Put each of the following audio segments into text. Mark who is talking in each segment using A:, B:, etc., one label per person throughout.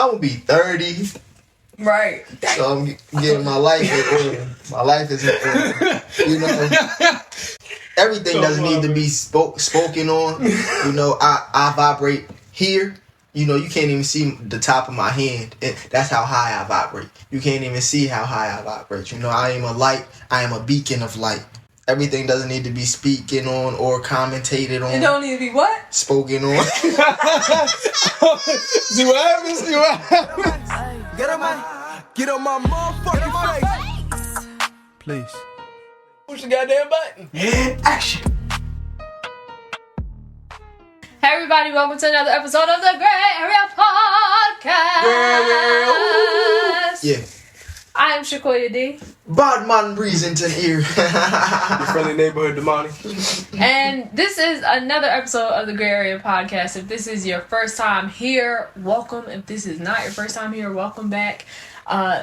A: gonna be 30.
B: Right.
A: So I'm getting my life in order. My life is in order. You know, everything doesn't need to be spoken on. You know, I vibrate here. You know, you can't even see the top of my hand. That's how high I vibrate. You can't even see how high I vibrate. You know, I am a light. I am a beacon of light. Everything doesn't need to be speaken on or commentated on.
B: It don't need to be what?
A: Spoken on.
C: See what happens? See what happens?
D: Get on my motherfucking face. Please.
C: Push the goddamn button.
A: Action.
B: Hey everybody, welcome to another episode of the Grae Podcast.
A: Yeah.
B: I am Shakoya D.
A: Badman Breezington here.
C: Your friendly neighborhood Damani.
B: And this is another episode of the Grae Area Podcast. If this is your first time here, welcome. If this is not your first time here, welcome back.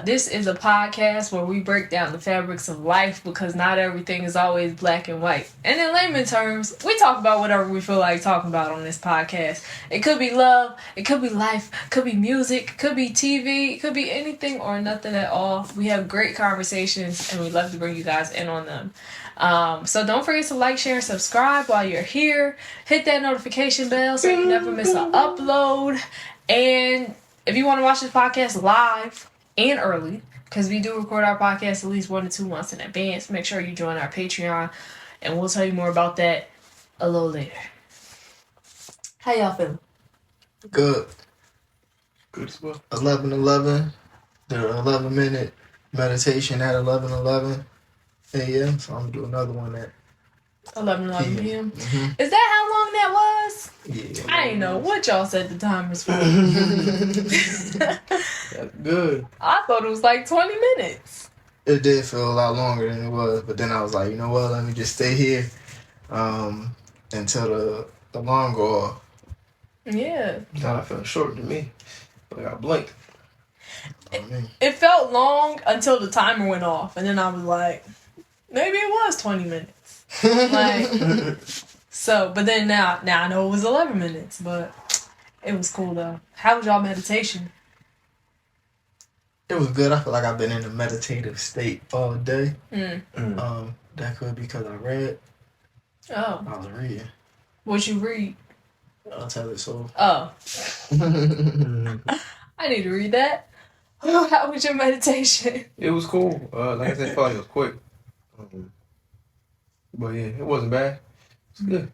B: This is a podcast where we break down the fabrics of life because not everything is always black and white. And in layman terms, we talk about whatever we feel like talking about on this podcast. It could be love, it could be life, could be music, could be TV, it could be anything or nothing at all. We have great conversations and we love to bring you guys in on them. So don't forget to like, share, and subscribe while you're here. Hit that notification bell so you never miss an upload. And if you want to watch this podcast live and early, because we do record our podcast at least 1 to 2 months in advance, make sure you join our Patreon, and we'll tell you more about that a little later. How y'all feeling?
A: Good.
C: Good as well.
A: 11:11. Did an 11-minute meditation at 11:11 a.m. So I'm gonna do another one at
B: 11 p.m.
A: Mm-hmm.
B: Is that how long that was?
A: Yeah.
B: I ain't know what y'all said the time was for.
C: That's good.
B: I thought it was like 20 minutes.
A: It did feel a lot longer than it was, but then I was like, you know what? Let me just stay here until the alarm go off.
B: Yeah.
C: Nah, it felt short to me. Like I blinked.
B: It felt long until the timer went off, and then I was like, maybe it was 20 minutes. Like, so, but then now I know it was 11 minutes, but it was cool though. How was y'all meditation?
A: It was good. I feel like I've been in a meditative state all day.
B: Mm.
A: That could be because I read.
B: Oh.
A: I was reading.
B: What you read?
A: I'll tell it so.
B: Oh. I need to read that. How was your meditation?
C: It was cool. Like I said, probably was quick. But yeah, it wasn't bad. It's good.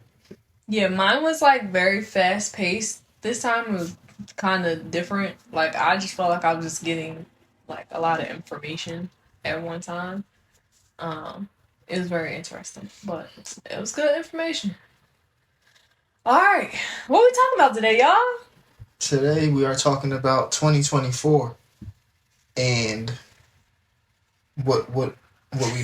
B: Yeah, mine was like very fast paced. This time it was kind of different. Like I just felt like I was just getting like a lot of information at one time. It was very interesting, but it was good information. All right, what are we talking about today, y'all?
A: Today we are talking about 2024 and what we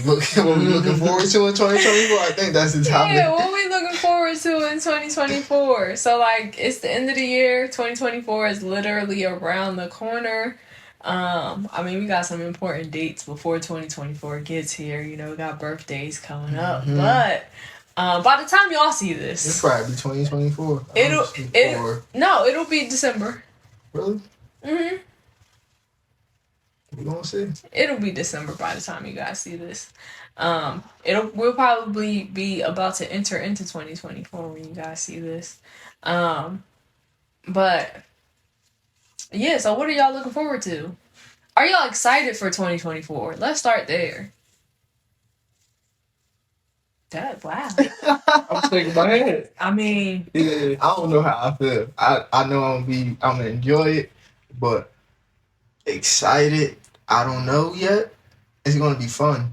A: looking forward to in 2024. I think that's the topic.
B: Yeah, what we looking forward to in 2024. So like it's the end of the year. 2024 is literally around the corner. I mean, we got some important dates before 2024 gets here. You know, we got birthdays coming up, but by the time y'all see this,
A: It'll probably be 2024.
B: It'll be December.
A: Really?
B: Mhm.
A: We gonna see.
B: It'll be December by the time you guys see this. We'll probably be about to enter into 2024 when you guys see this. But yeah, so what are y'all looking forward to? Are y'all excited for 2024? Let's start there. Wow.
C: I was thinking my head.
B: I mean,
A: Yeah, I don't know how I feel. I know I'm gonna enjoy it, but excited, I don't know yet. It's gonna be fun,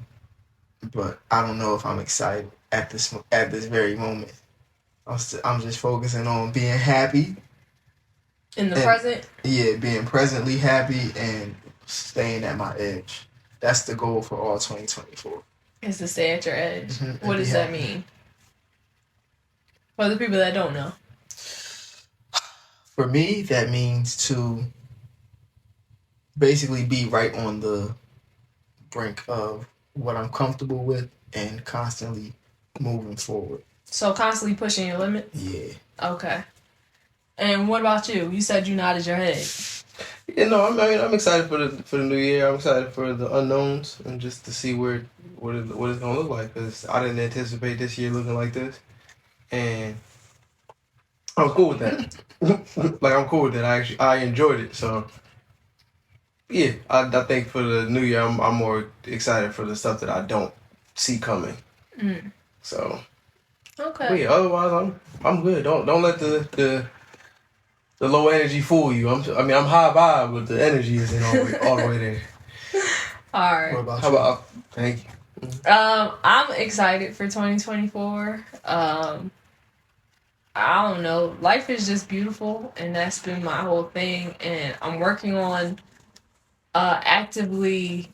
A: but I don't know if I'm excited at this very moment. I'm just focusing on being happy
B: in the present.
A: Yeah, being presently happy and staying at my edge. That's the goal for all 2024.
B: Is to stay at your edge.
A: Mm-hmm.
B: What does that mean? For the people that don't know.
A: For me, that means to basically be right on the brink of what I'm comfortable with and constantly moving forward.
B: So constantly pushing your limits?
A: Yeah.
B: Okay. And what about you? You said you nodded your head.
C: Yeah, no, I'm excited for the new year. I'm excited for the unknowns and just to see what it's gonna look like, because I didn't anticipate this year looking like this, and I was cool with that. Like, I'm cool with that. I enjoyed it. So yeah, I think for the new year, I'm more excited for the stuff that I don't see coming.
B: Mm.
C: So
B: Okay.
C: but yeah, otherwise I'm good. Don't let the low energy fool you. I'm high vibe, but the energy isn't all the way there.
B: All right.
A: What about
C: How
A: you?
C: about thank you.
B: I'm excited for 2024. I don't know. Life is just beautiful, and that's been my whole thing. And I'm working on actively,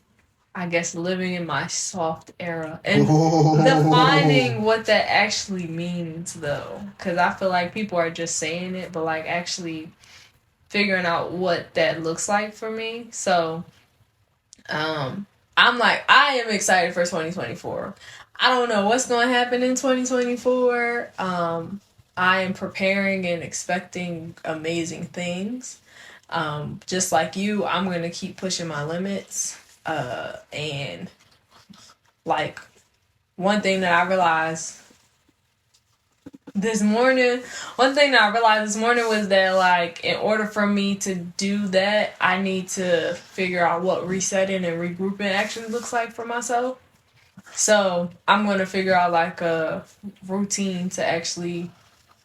B: I guess, living in my soft era and defining what that actually means, though. Because I feel like people are just saying it, but like actually figuring out what that looks like for me. So, I'm like, I am excited for 2024. I don't know what's going to happen in 2024. I am preparing and expecting amazing things. Just like you, I'm going to keep pushing my limits. And like, one thing that I realized this morning was that, like, in order for me to do that, I need to figure out what resetting and regrouping actually looks like for myself. So I'm going to figure out like a routine to actually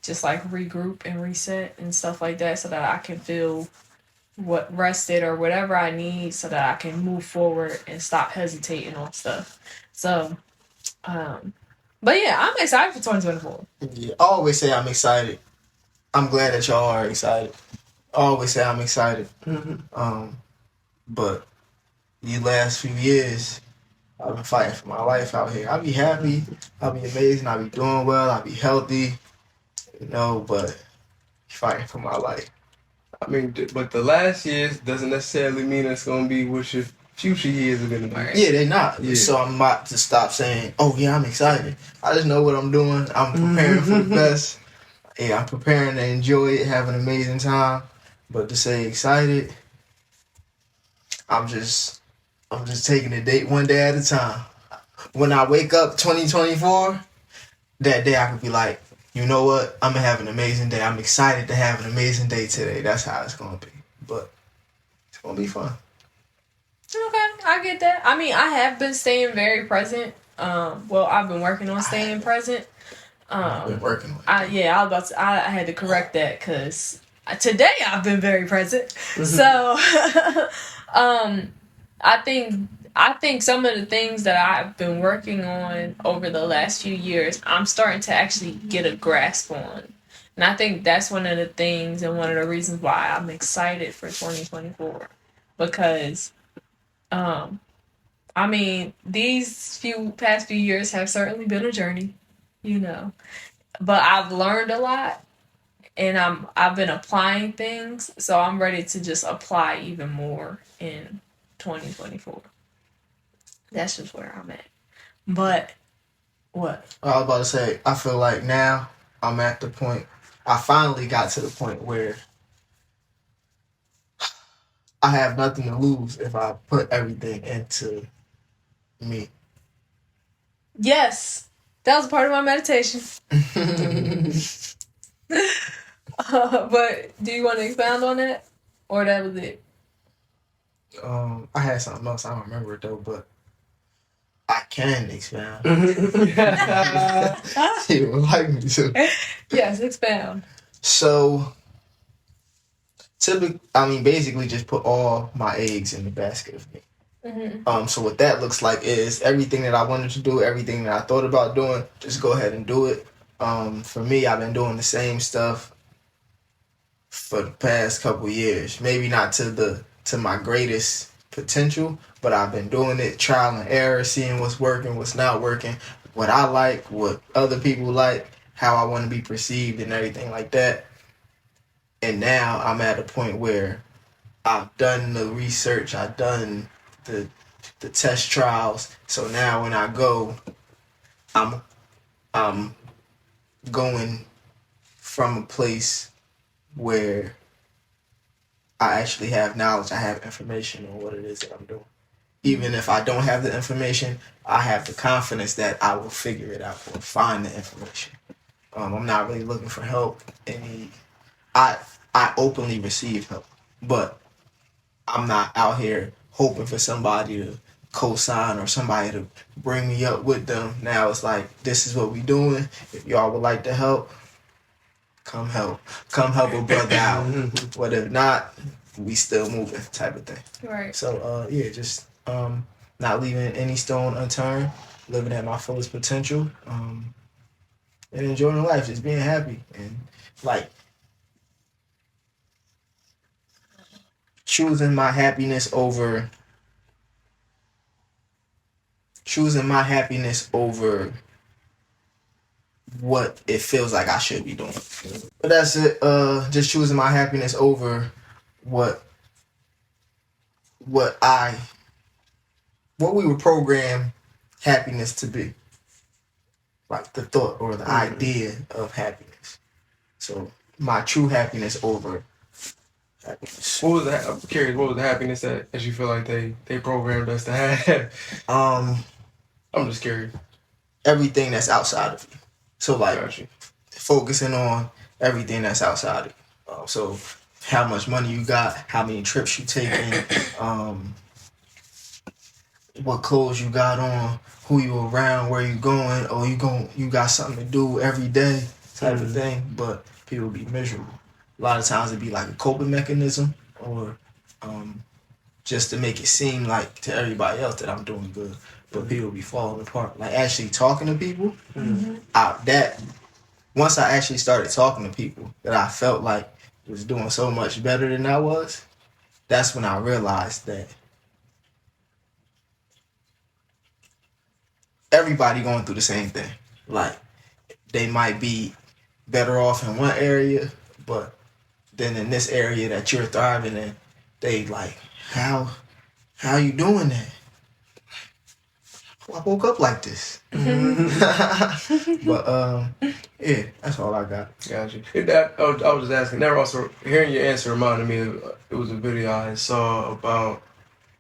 B: just like regroup and reset and stuff like that, so that I can feel what rested or whatever I need, so that I can move forward and stop hesitating on stuff. So, but yeah, I'm excited for 2024.
A: Yeah, I always say I'm excited. I'm glad that y'all are excited. I always say I'm excited. But these last few years, I've been fighting for my life out here. I'll be happy. I'll be amazing. I'll be doing well. I'll be healthy. But fighting for my life.
C: I mean, but the last years doesn't necessarily mean it's gonna be what your future years are gonna be.
B: Right.
A: Yeah, they're not.
C: Yeah.
A: So I'm about to stop saying, "Oh yeah, I'm excited." I just know what I'm doing. I'm preparing for the best. Yeah, I'm preparing to enjoy it, have an amazing time. But to say excited, I'm just taking it one day at a time. When I wake up 2024, that day I could be like, you know what? I'm gonna have an amazing day. I'm excited to have an amazing day today. That's how it's gonna be. But it's gonna be fun.
B: Okay, I get that. I mean, I have been staying very present. I've been working on staying present.
A: I've been working with it.
B: I had to correct that because today I've been very present. So, I think some of the things that I've been working on over the last few years, I'm starting to actually get a grasp on. And I think that's one of the things and one of the reasons why I'm excited for 2024. Because, I mean, these past few years have certainly been a journey, but I've learned a lot, and I've been applying things, so I'm ready to just apply even more in 2024. That's just where I'm at. But what?
A: I was about to say, I feel like now I'm at the point. I finally got to the point where I have nothing to lose if I put everything into me.
B: Yes, that was a part of my meditation. But do you want to expound on that, or that was it?
A: I had something else. I don't remember it though, but I can expound. She would like me to.
B: Yes, expound.
A: So, basically just put all my eggs in the basket of me.
B: Mm-hmm.
A: So what that looks like is everything that I wanted to do, everything that I thought about doing, just go ahead and do it. For me, I've been doing the same stuff for the past couple years. Maybe not to my greatest potential, but I've been doing it, trial and error, seeing what's working, what's not working, what I like, what other people like, how I want to be perceived and everything like that. And now I'm at a point where I've done the research, I've done the test trials. So now when I go, I'm going from a place where I actually have knowledge. I have information on what it is that I'm doing. Even if I don't have the information, I have the confidence that I will figure it out or find the information. I'm not really looking for help. I openly receive help, but I'm not out here hoping for somebody to co-sign or somebody to bring me up with them. Now it's like, this is what we doing. If y'all would like to help, come help a brother out. But if not, we still moving type of thing.
B: Right.
A: So just not leaving any stone unturned, living at my fullest potential, and enjoying life, just being happy and like choosing my happiness over what it feels like I should be doing. But that's it. Just choosing my happiness over what we were programmed happiness to be. Like the thought or the idea of happiness. So my true happiness over happiness.
C: I'm curious, what was the happiness that you feel like they programmed us to have? I'm just curious.
A: Everything that's outside of you. So like focusing on everything that's outside of you. So how much money you got, how many trips you taking, what clothes you got on, who you around, where you going, or you got something to do every day type of thing. But people be miserable. A lot of times it be like a coping mechanism or just to make it seem like to everybody else that I'm doing good. But people be falling apart. Like actually talking to people, once I actually started talking to people that I felt like was doing so much better than I was, that's when I realized that everybody going through the same thing. Like they might be better off in one area, but then in this area that you're thriving in, they like, how you doing that? I woke up like this. But yeah, that's all I got.
C: Gotcha. I was just asking. That also hearing your answer reminded me of it was a video I saw about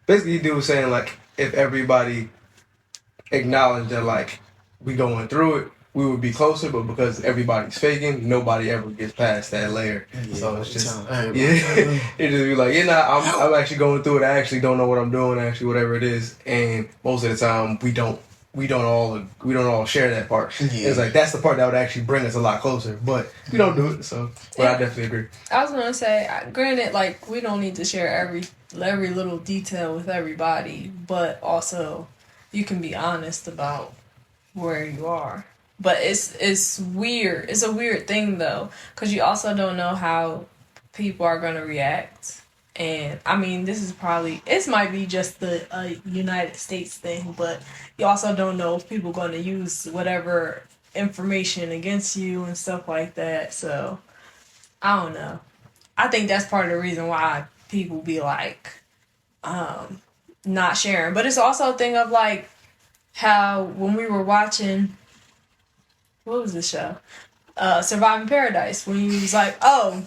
C: basically the dude was saying like if everybody acknowledged that like we going through it, we would be closer, but because everybody's faking, nobody ever gets past that layer.
A: Yeah,
C: so it's just
A: it
C: just be like, I'm actually going through it. I actually don't know what I'm doing. Actually, whatever it is, and most of the time we don't all share that part. Yeah. It's like that's the part that would actually bring us a lot closer, but we don't do it. So, but I definitely agree.
B: I was gonna say, granted, like we don't need to share every little detail with everybody, but also you can be honest about where you are. But it's weird. It's a weird thing though, because you also don't know how people are gonna react. And I mean, this might be just the United States thing, but you also don't know if people are going to use whatever information against you and stuff like that. So I don't know. I think that's part of the reason why people be like not sharing. But it's also a thing of like how when we were watching, what was the show? Surviving Paradise, when he was like, oh,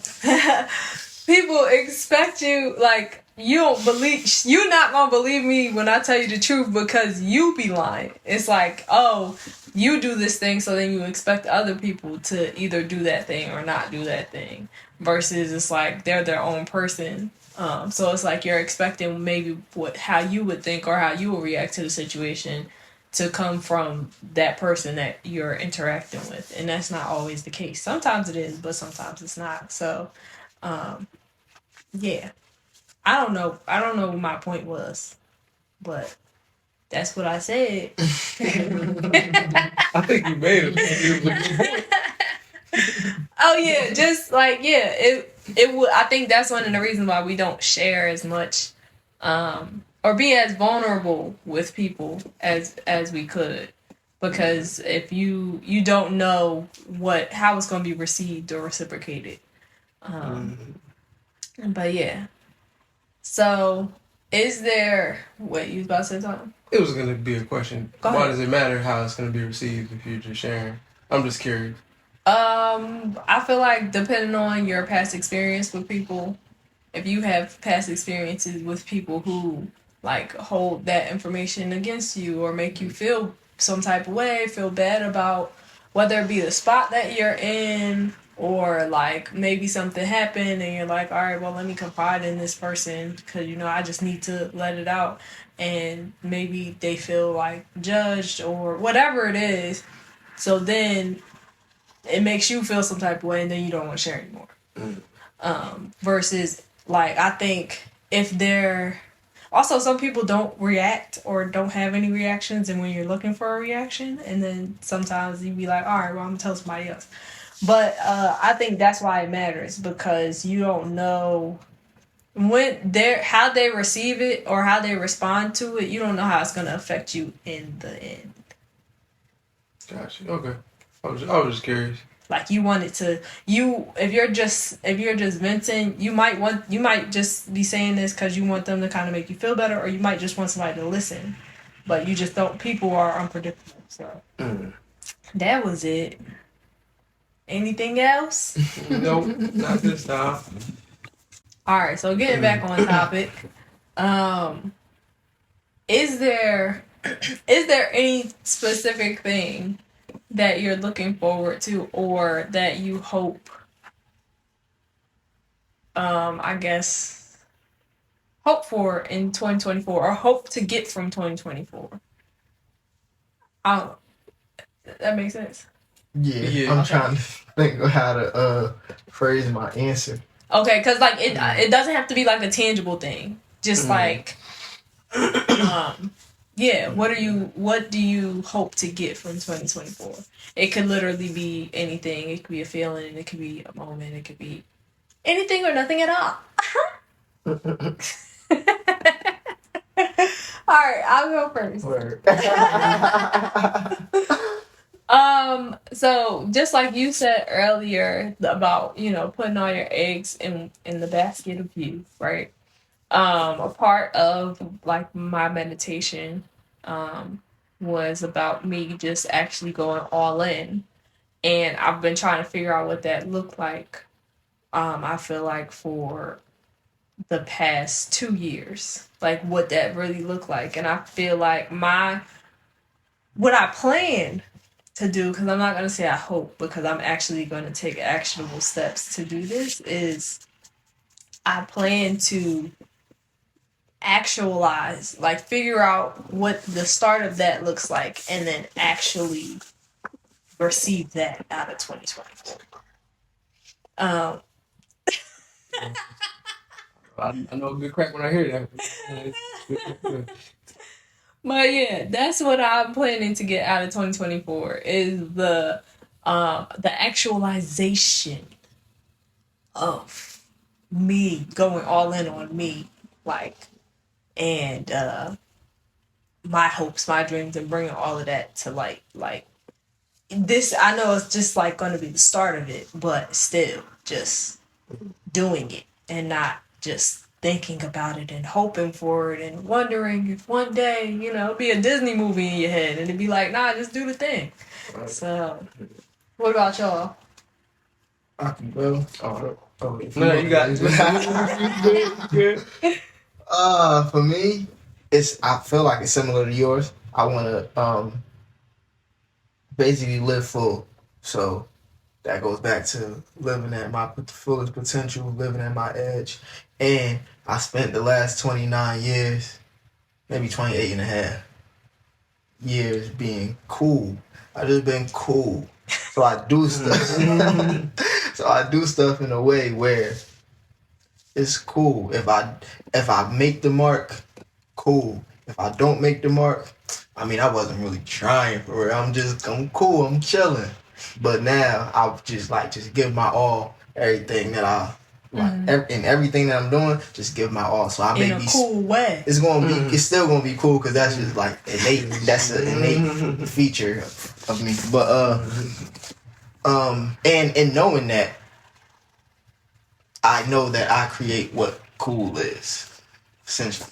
B: people expect you, like, you're not gonna believe me when I tell you the truth because you be lying. It's like, oh, you do this thing, so then you expect other people to either do that thing or not do that thing. Versus it's like they're their own person. So it's like you're expecting maybe how you would think or how you would react to the situation to come from that person that you're interacting with. And that's not always the case. Sometimes it is, but sometimes it's not. So, yeah. I don't know what my point was, but that's what I said.
C: I think you made it.
B: Oh yeah, just like it would. I think that's one of the reasons why we don't share as much, or be as vulnerable with people as we could, because if you don't know how it's going to be received or reciprocated. But yeah. So, is there... Wait, you was about to say something?
C: It was going to be a question. Why does it matter how it's going to be received if you're just sharing? I'm just curious.
B: I feel like depending on your past experience with people, if you have past experiences with people who like hold that information against you or make you feel some type of way, feel bad about whether it be the spot that you're in or like maybe something happened and you're like, all right, well, let me confide in this person because I just need to let it out, and maybe they feel like judged or whatever it is, so then it makes you feel some type of way and then you don't want to share anymore. Versus like, I think if they're also, some people don't react or don't have any reactions, and when you're looking for a reaction, and then sometimes you be like, all right, well, I'm gonna tell somebody else. But I think that's why it matters, because you don't know how they receive it or how they respond to it. You don't know how it's gonna affect you in the end.
C: Gotcha. Okay. I was just curious.
B: Like, you want it to, if you're just venting, you might just be saying this because you want them to kind of make you feel better, or you might just want somebody to listen, but you just don't. People are unpredictable, so that was it. Anything else?
C: Nope, not this time.
B: All right, so getting back on topic, is there any specific thing that you're looking forward to or that you hope, I guess, hope for in 2024 or hope to get from 2024? That makes sense.
A: Yeah. I'm trying to think of how to phrase my answer.
B: Okay, because like it doesn't have to be like a tangible thing. Just like, yeah. What do you hope to get from 2024? It could literally be anything. It could be a feeling. It could be a moment. It could be anything or nothing at all. All right, I'll go first. So just like you said earlier about, putting all your eggs in the basket of you, right? A part of like my meditation was about me just actually going all in, and I've been trying to figure out what that looked like. I feel like for the past 2 years, like what that really looked like, and I feel like what I plan to do, because I'm not going to say I hope, because I'm actually going to take actionable steps to do this, is I plan to actualize, like figure out what the start of that looks like, and then actually receive that out of 2024.
C: I know a good crack when I hear that.
B: But yeah, that's what I'm planning to get out of 2024 is the actualization of me going all in on me, like, and my hopes, my dreams, and bringing all of that to like this. I know it's just like going to be the start of it, but still just doing it and not just thinking about it and hoping for it and wondering if one day, it'll be a Disney movie in your head and it'd be like, nah, just do the thing. Right. So, what about y'all?
A: I can go.
C: No, you got it.
A: For me, I feel like it's similar to yours. I want to basically live full. So that goes back to living at my fullest potential, living at my edge. And I spent the last 29 years, maybe 28 and a half years being cool. I just been cool. So I do stuff. So I do stuff in a way where it's cool. If I make the mark, cool. If I don't make the mark, I wasn't really trying for it. I'm cool. I'm chilling. But now I'll just give my all, everything that I like, in everything that I'm doing, just give my all. So I may be
B: cool way.
A: It's gonna be. It's still gonna be cool because that's just like innate. That's an innate feature of me. But and knowing that, I know that I create what cool is, essentially.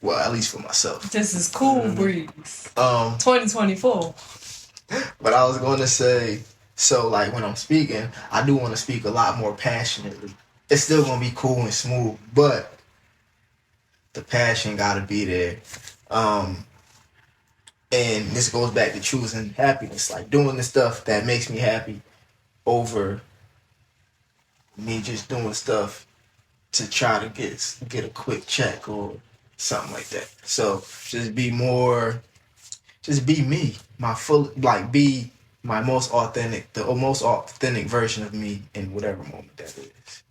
A: Well, at least for myself.
B: This is Cool Breeze. 2024.
A: But I was going to say, so like when I'm speaking, I do want to speak a lot more passionately. it's still gonna be cool and smooth, but the passion gotta be there. And this goes back to choosing happiness, like doing the stuff that makes me happy over me just doing stuff to try to get a quick check or something like that. So just be me, be my most authentic, the most authentic version of me in whatever moment that is.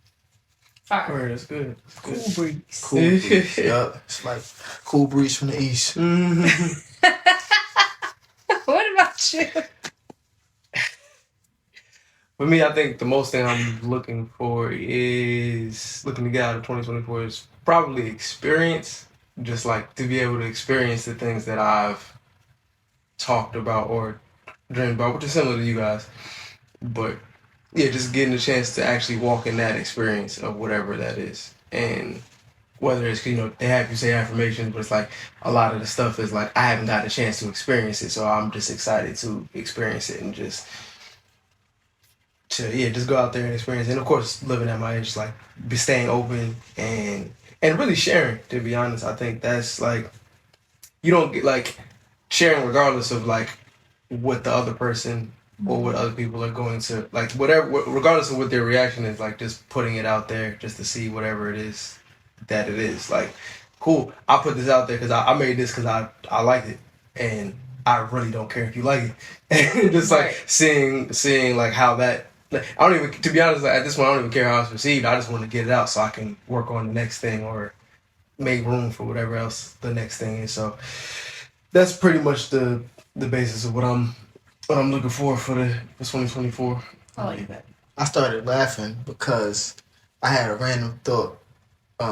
B: Fire.
C: That's good.
B: Cool breeze.
A: Cool breeze. Yup. It's like cool breeze from the east.
B: What about you?
C: For me, I think the most thing I'm looking to get out of 2024 is probably experience. Just like to be able to experience the things that I've talked about or dreamed about, which is similar to you guys. But yeah, just getting a chance to actually walk in that experience of whatever that is. And whether it's, they have you say affirmations, but it's like a lot of the stuff is like, I haven't got a chance to experience it. So I'm just excited to experience it and just go out there and experience it. And of course, living at my age, like be staying open and really sharing, to be honest. I think that's like, you don't get like sharing regardless of like what the other person or what other people are going to, like whatever, regardless of what their reaction is, like just putting it out there just to see whatever it is that it is. Like, cool, I put this out there because I made this because I like it. And I really don't care if you like it. And just like seeing like how that, like, I don't even, to be honest, like, at this point, I don't even care how it's received. I just want to get it out so I can work on the next thing or make room for whatever else the next thing is. So that's pretty much the basis of what I'm looking for 2024.
B: I like that.
A: I started laughing because I had a random thought.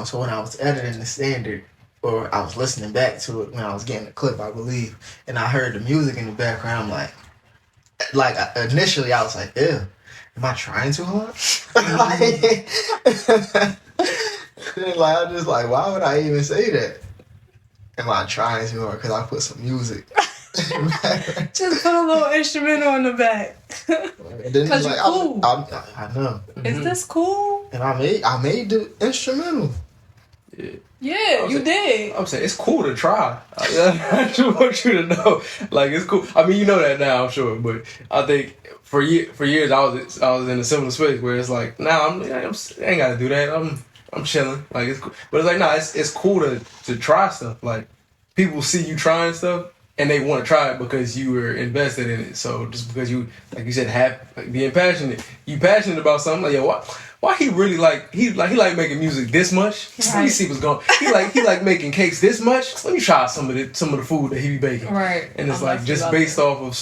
A: So when I was editing the standard, or I was listening back to it when I was getting the clip, I believe, and I heard the music in the background, initially I was like, ew, am I trying too hard? I was just like, why would I even say that? Am I trying too hard? Because I put some music.
B: Just put a little instrumental in the back. Because you're cool.
A: I know.
B: Is this cool?
A: And I made the instrumental.
B: Yeah, you did.
C: I'm saying it's cool to try. I just want you to know, like, it's cool. I mean, you know that now, I'm sure, but I think for years I was in a similar space where it's like, I ain't got to do that. I'm chilling. Like, it's cool, but it's like, it's cool to try stuff. Like, people see you trying stuff and they want to try it because you were invested in it. So just because you, like you said, being passionate, you passionate about something. Like, yo, why he really he like making music this much? Let me see what's going. He like making cakes this much. Let me try some of the food that he be baking.
B: Right.
C: And it's like just based off of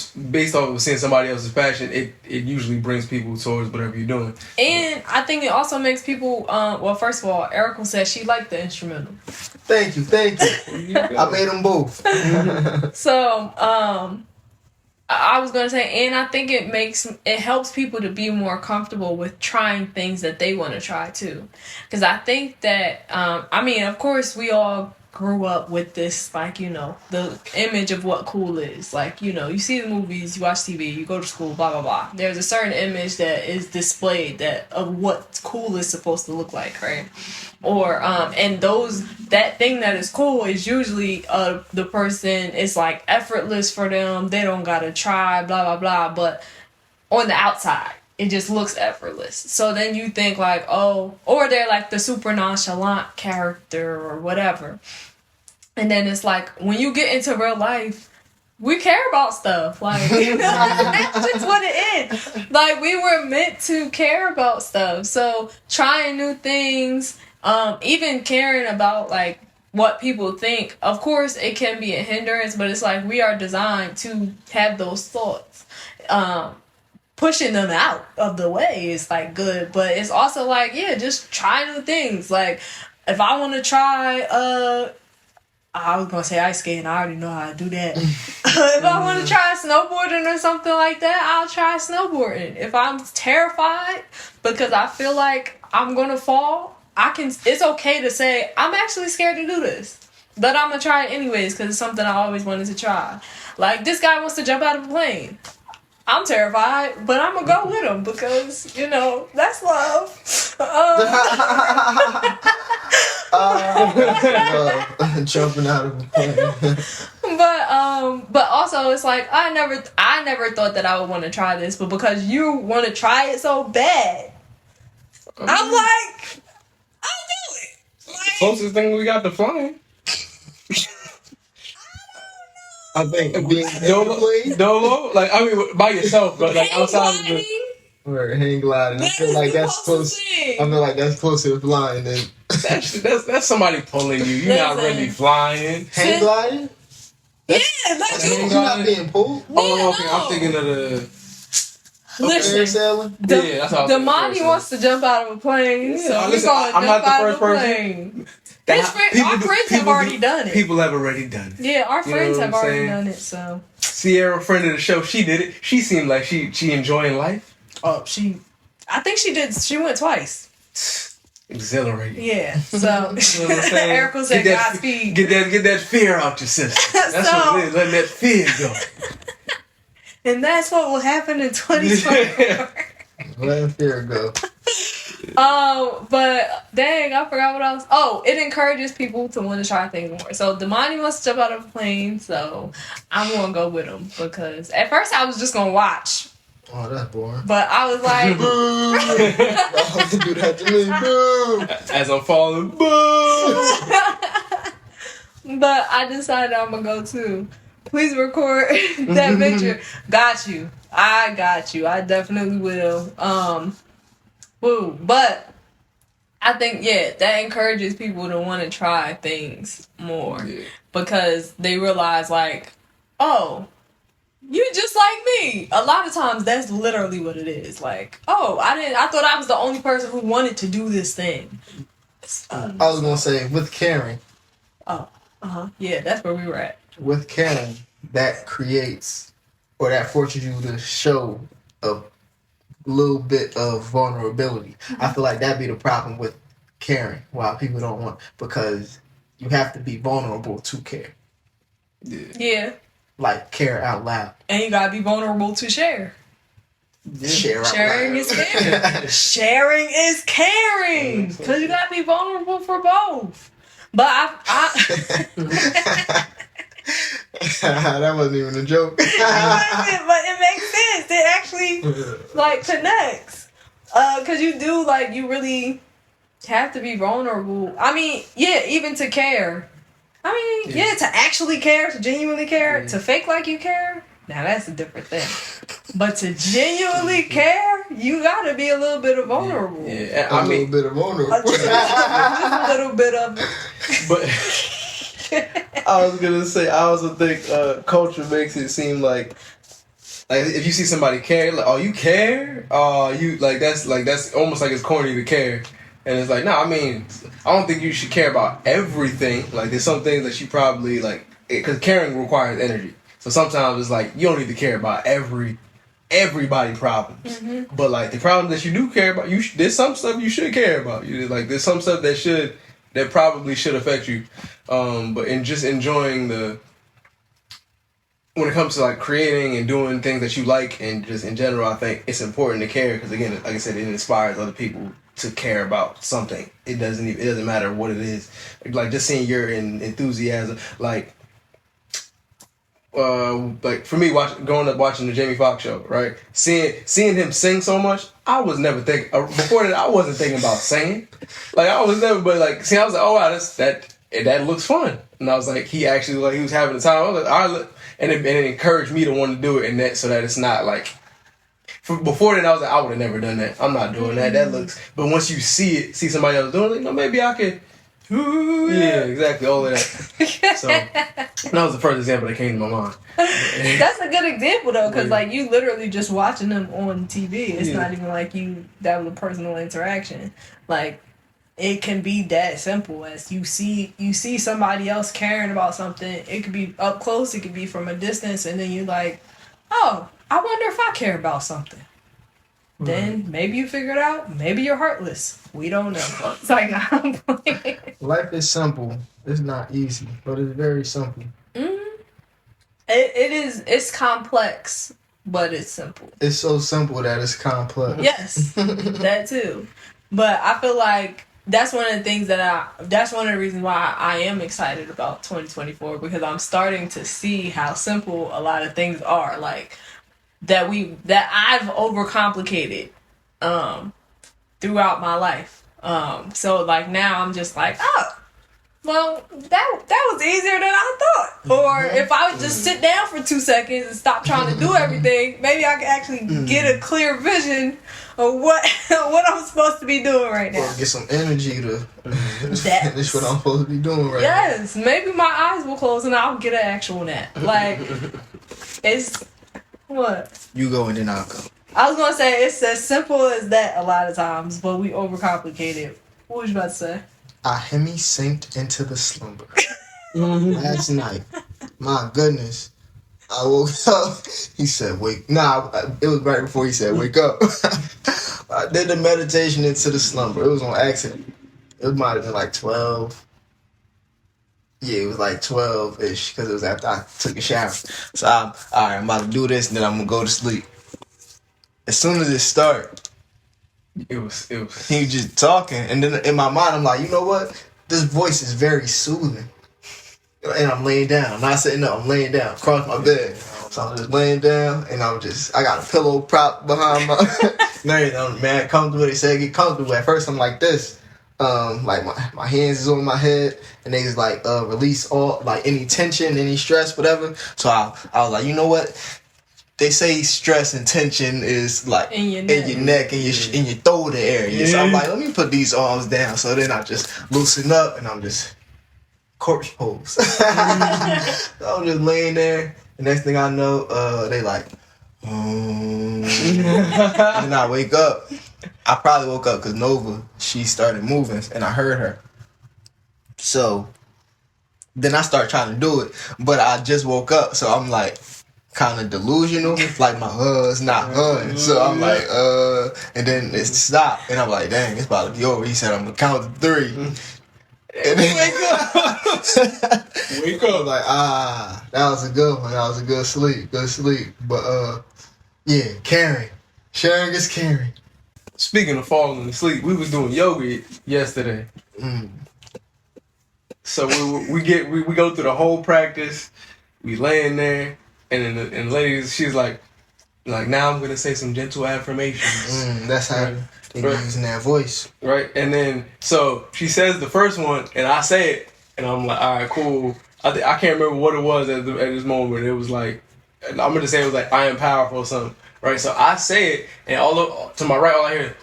C: seeing somebody else's passion, it usually brings people towards whatever you're doing.
B: And I think it also makes people. Well, first of all, Erica said she liked the instrumental.
A: Thank you. I made them both.
B: So, I was gonna say, and I think it helps people to be more comfortable with trying things that they want to try too, because I think that of course we all grew up with this, like, the image of what cool is. Like, you see the movies, you watch TV, you go to school, blah blah blah. There's a certain image that is displayed of what cool is supposed to look like, right? Or and that thing that is cool is usually the person is like effortless for them. They don't gotta try, blah blah blah. But on the outside, it just looks effortless. So then you think like, oh, or they're like the super nonchalant character or whatever. And then it's like when you get into real life, we care about stuff. Like, that's just what it is. Like, we were meant to care about stuff. So trying new things. Even caring about like what people think, of course it can be a hindrance, but it's like we are designed to have those thoughts. Pushing them out of the way is like good, but it's also like, just try new things. Like, if I want to try I was gonna say ice skating, I already know how to do that. If I want to try snowboarding or something like that, I'll try snowboarding. If I'm terrified because I feel like I'm gonna fall, it's okay to say, I'm actually scared to do this, but I'm gonna try it anyways because it's something I always wanted to try. Like, this guy wants to jump out of a plane. I'm terrified, but I'm gonna go with him because that's love.
A: Jumping out of a plane.
B: But also it's like I never thought that I would want to try this, but because you want to try it so bad, I'm like, I'll do it. Like,
C: Closest thing we got to flying.
A: I think being
C: Dolo, like I mean by yourself, but like outside of the
A: hang gliding. I feel like that's close. I feel like that's closer to flying than
C: that's somebody pulling you. You're not really flying.
A: Hang gliding.
B: That's
A: You're not being pulled.
C: Oh, okay. I'm thinking of the.
B: Listen, Damani wants to jump out of a plane, so he's going to jump out of a plane. Our friends have already done it.
C: People have already done it.
B: Yeah, our friends have already done it. So
C: Sierra, friend of the show, she did it. She seemed like she enjoying life.
B: Oh, I think she did. She went twice.
C: Exhilarating.
B: Yeah. So Erica said, "Godspeed."
C: Get that fear out your system. That's what it is. Let that fear go.
B: And that's what will happen in 2024.
A: Let fear go.
B: But dang, I forgot what else. Oh, it encourages people to want to try things more. So Damani wants to jump out of a plane, so I'm gonna go with him because at first I was just gonna watch.
A: Oh, that's boring.
B: But I was like,
A: boo! Don't do that to me, boo!
C: As I'm falling, boo!
B: But I decided I'm gonna go too. Please record that picture. Got you. I got you. I definitely will. Woo. But I think that encourages people to want to try things more because they realize like, oh, you just like me. A lot of times that's literally what it is. Like, oh, I thought I was the only person who wanted to do this thing.
A: I was gonna say with caring.
B: Yeah, that's where we were at.
A: With caring, that creates or that forces you to show a little bit of vulnerability. I feel like that'd be the problem with caring. Why people don't want, because you have to be vulnerable to care.
B: Yeah.
A: Like care out loud.
B: And you gotta be vulnerable to share.
A: Yeah.
B: Sharing is caring. Sharing is caring. Because you gotta be vulnerable for both. But I
A: that wasn't even a joke.
B: but it makes sense. It actually connects. Cause you do you really have to be vulnerable. I mean, even to care. I mean, to actually care, to genuinely care, to fake like you care. Now that's a different thing. But to genuinely care, you gotta be a little bit of vulnerable.
C: Yeah.
A: A little bit of vulnerable.
B: Just a little bit of.
C: But I was gonna say, I also think culture makes it seem like if you see somebody care, like, oh, you care? Oh, you that's almost like it's corny to care. And it's like, no, I mean, I don't think you should care about everything. Like, there's some things that you probably, because caring requires energy. So sometimes it's like, you don't need to care about everybody problems. Mm-hmm. But, the problems that you do care about, there's some stuff you should care about. There's some stuff that probably should affect you. But in just enjoying when it comes to, creating and doing things that you like and just in general, I think it's important to care because, again, like I said, it inspires other people to care about something. It doesn't matter what it is. Just seeing your enthusiasm, for me, growing up watching the Jamie Foxx show, right? Seeing him sing so much, I was never thinking before that. I wasn't thinking about singing. I was never, but I was like, oh wow, that looks fun. And I was like, he actually he was having the time. I was like, all right, and it encouraged me to want to do it, and that so that it's not before then, I was like, I would have never done that. I'm not doing that. That looks. But once you see somebody else doing it, maybe I could. Ooh, yeah, exactly. All of that. So that was the first example that came to my mind.
B: That's a good example though, because you literally just watching them on TV. It's not even that was a personal interaction. It can be that simple as you see somebody else caring about something. It could be up close. It could be from a distance, and then you're like, oh, I wonder if I care about something. Right. Then maybe you figure it out. Maybe you're heartless. We don't know. It's I'm playing.
A: Life is simple. It's not easy, but it's very simple.
B: Mm-hmm. It is. It's complex, but it's simple.
A: It's so simple that it's complex.
B: Yes, that too. But I feel like that's one of the things that's one of the reasons why I am excited about 2024, because I'm starting to see how simple a lot of things are, like that I've overcomplicated throughout my life. So like now I'm just like, oh, well, that was easier than I thought. Or if I would just sit down for 2 seconds and stop trying to do everything, maybe I could actually get a clear vision of what I'm supposed to be doing right now.
A: Or get some energy to finish what I'm supposed to be doing right now.
B: Yes, maybe my eyes will close and I'll get an actual nap. Like, it's what?
A: You go and then I'll go.
B: I was gonna say it's as simple as that a lot of times, but we overcomplicate it. What was you about to say?
A: I hemi-synced into the slumber last night. My goodness. I woke up. He said, wake. Nah, it was right before he said, wake up. I did the meditation into the slumber. It was on accident. It might have been like 12. Yeah, it was like 12-ish because it was after I took a shower. So I'm about to do this and then I'm going to go to sleep. As soon as it started,
C: It was.
A: he was just talking, and then in my mind, I'm like, you know what? This voice is very soothing. And I'm laying down. I'm not sitting up. I'm laying down across my bed. So I'm just laying down, and I got a pillow prop behind my. I'm mad comfortable. They said get comfortable. At first, I'm like this. Like my hands is on my head, and they just like release all like any tension, any stress, whatever. So I was like, you know what? They say stress and tension is like in your neck and in your throat area. Yeah. So I'm like, let me put these arms down. So then I just loosen up and I'm just corpse pose. So I'm just laying there. The next thing I know, they like, and then I wake up. I probably woke up because Nova, she started moving and I heard her. So then I start trying to do it, but I just woke up. So I'm like, kind of delusional, like my is not so I'm like and then it stopped and I'm like, dang, it's about to be over. He said I'm gonna count to 3 and then wake up like that was a good one. That was a good sleep but yeah, sharing is caring.
C: Speaking of falling asleep, we was doing yoga yesterday. So we go through the whole practice. We laying there. And then the lady, she's like, now I'm gonna say some gentle affirmations.
A: That's how they be using that voice,
C: right? And then so she says the first one, and I say it, and I'm like, all right, cool. I can't remember what it was at this moment. It was like, I'm gonna say it was like, I am powerful or something, right? So I say it, and to my right, all I hear is,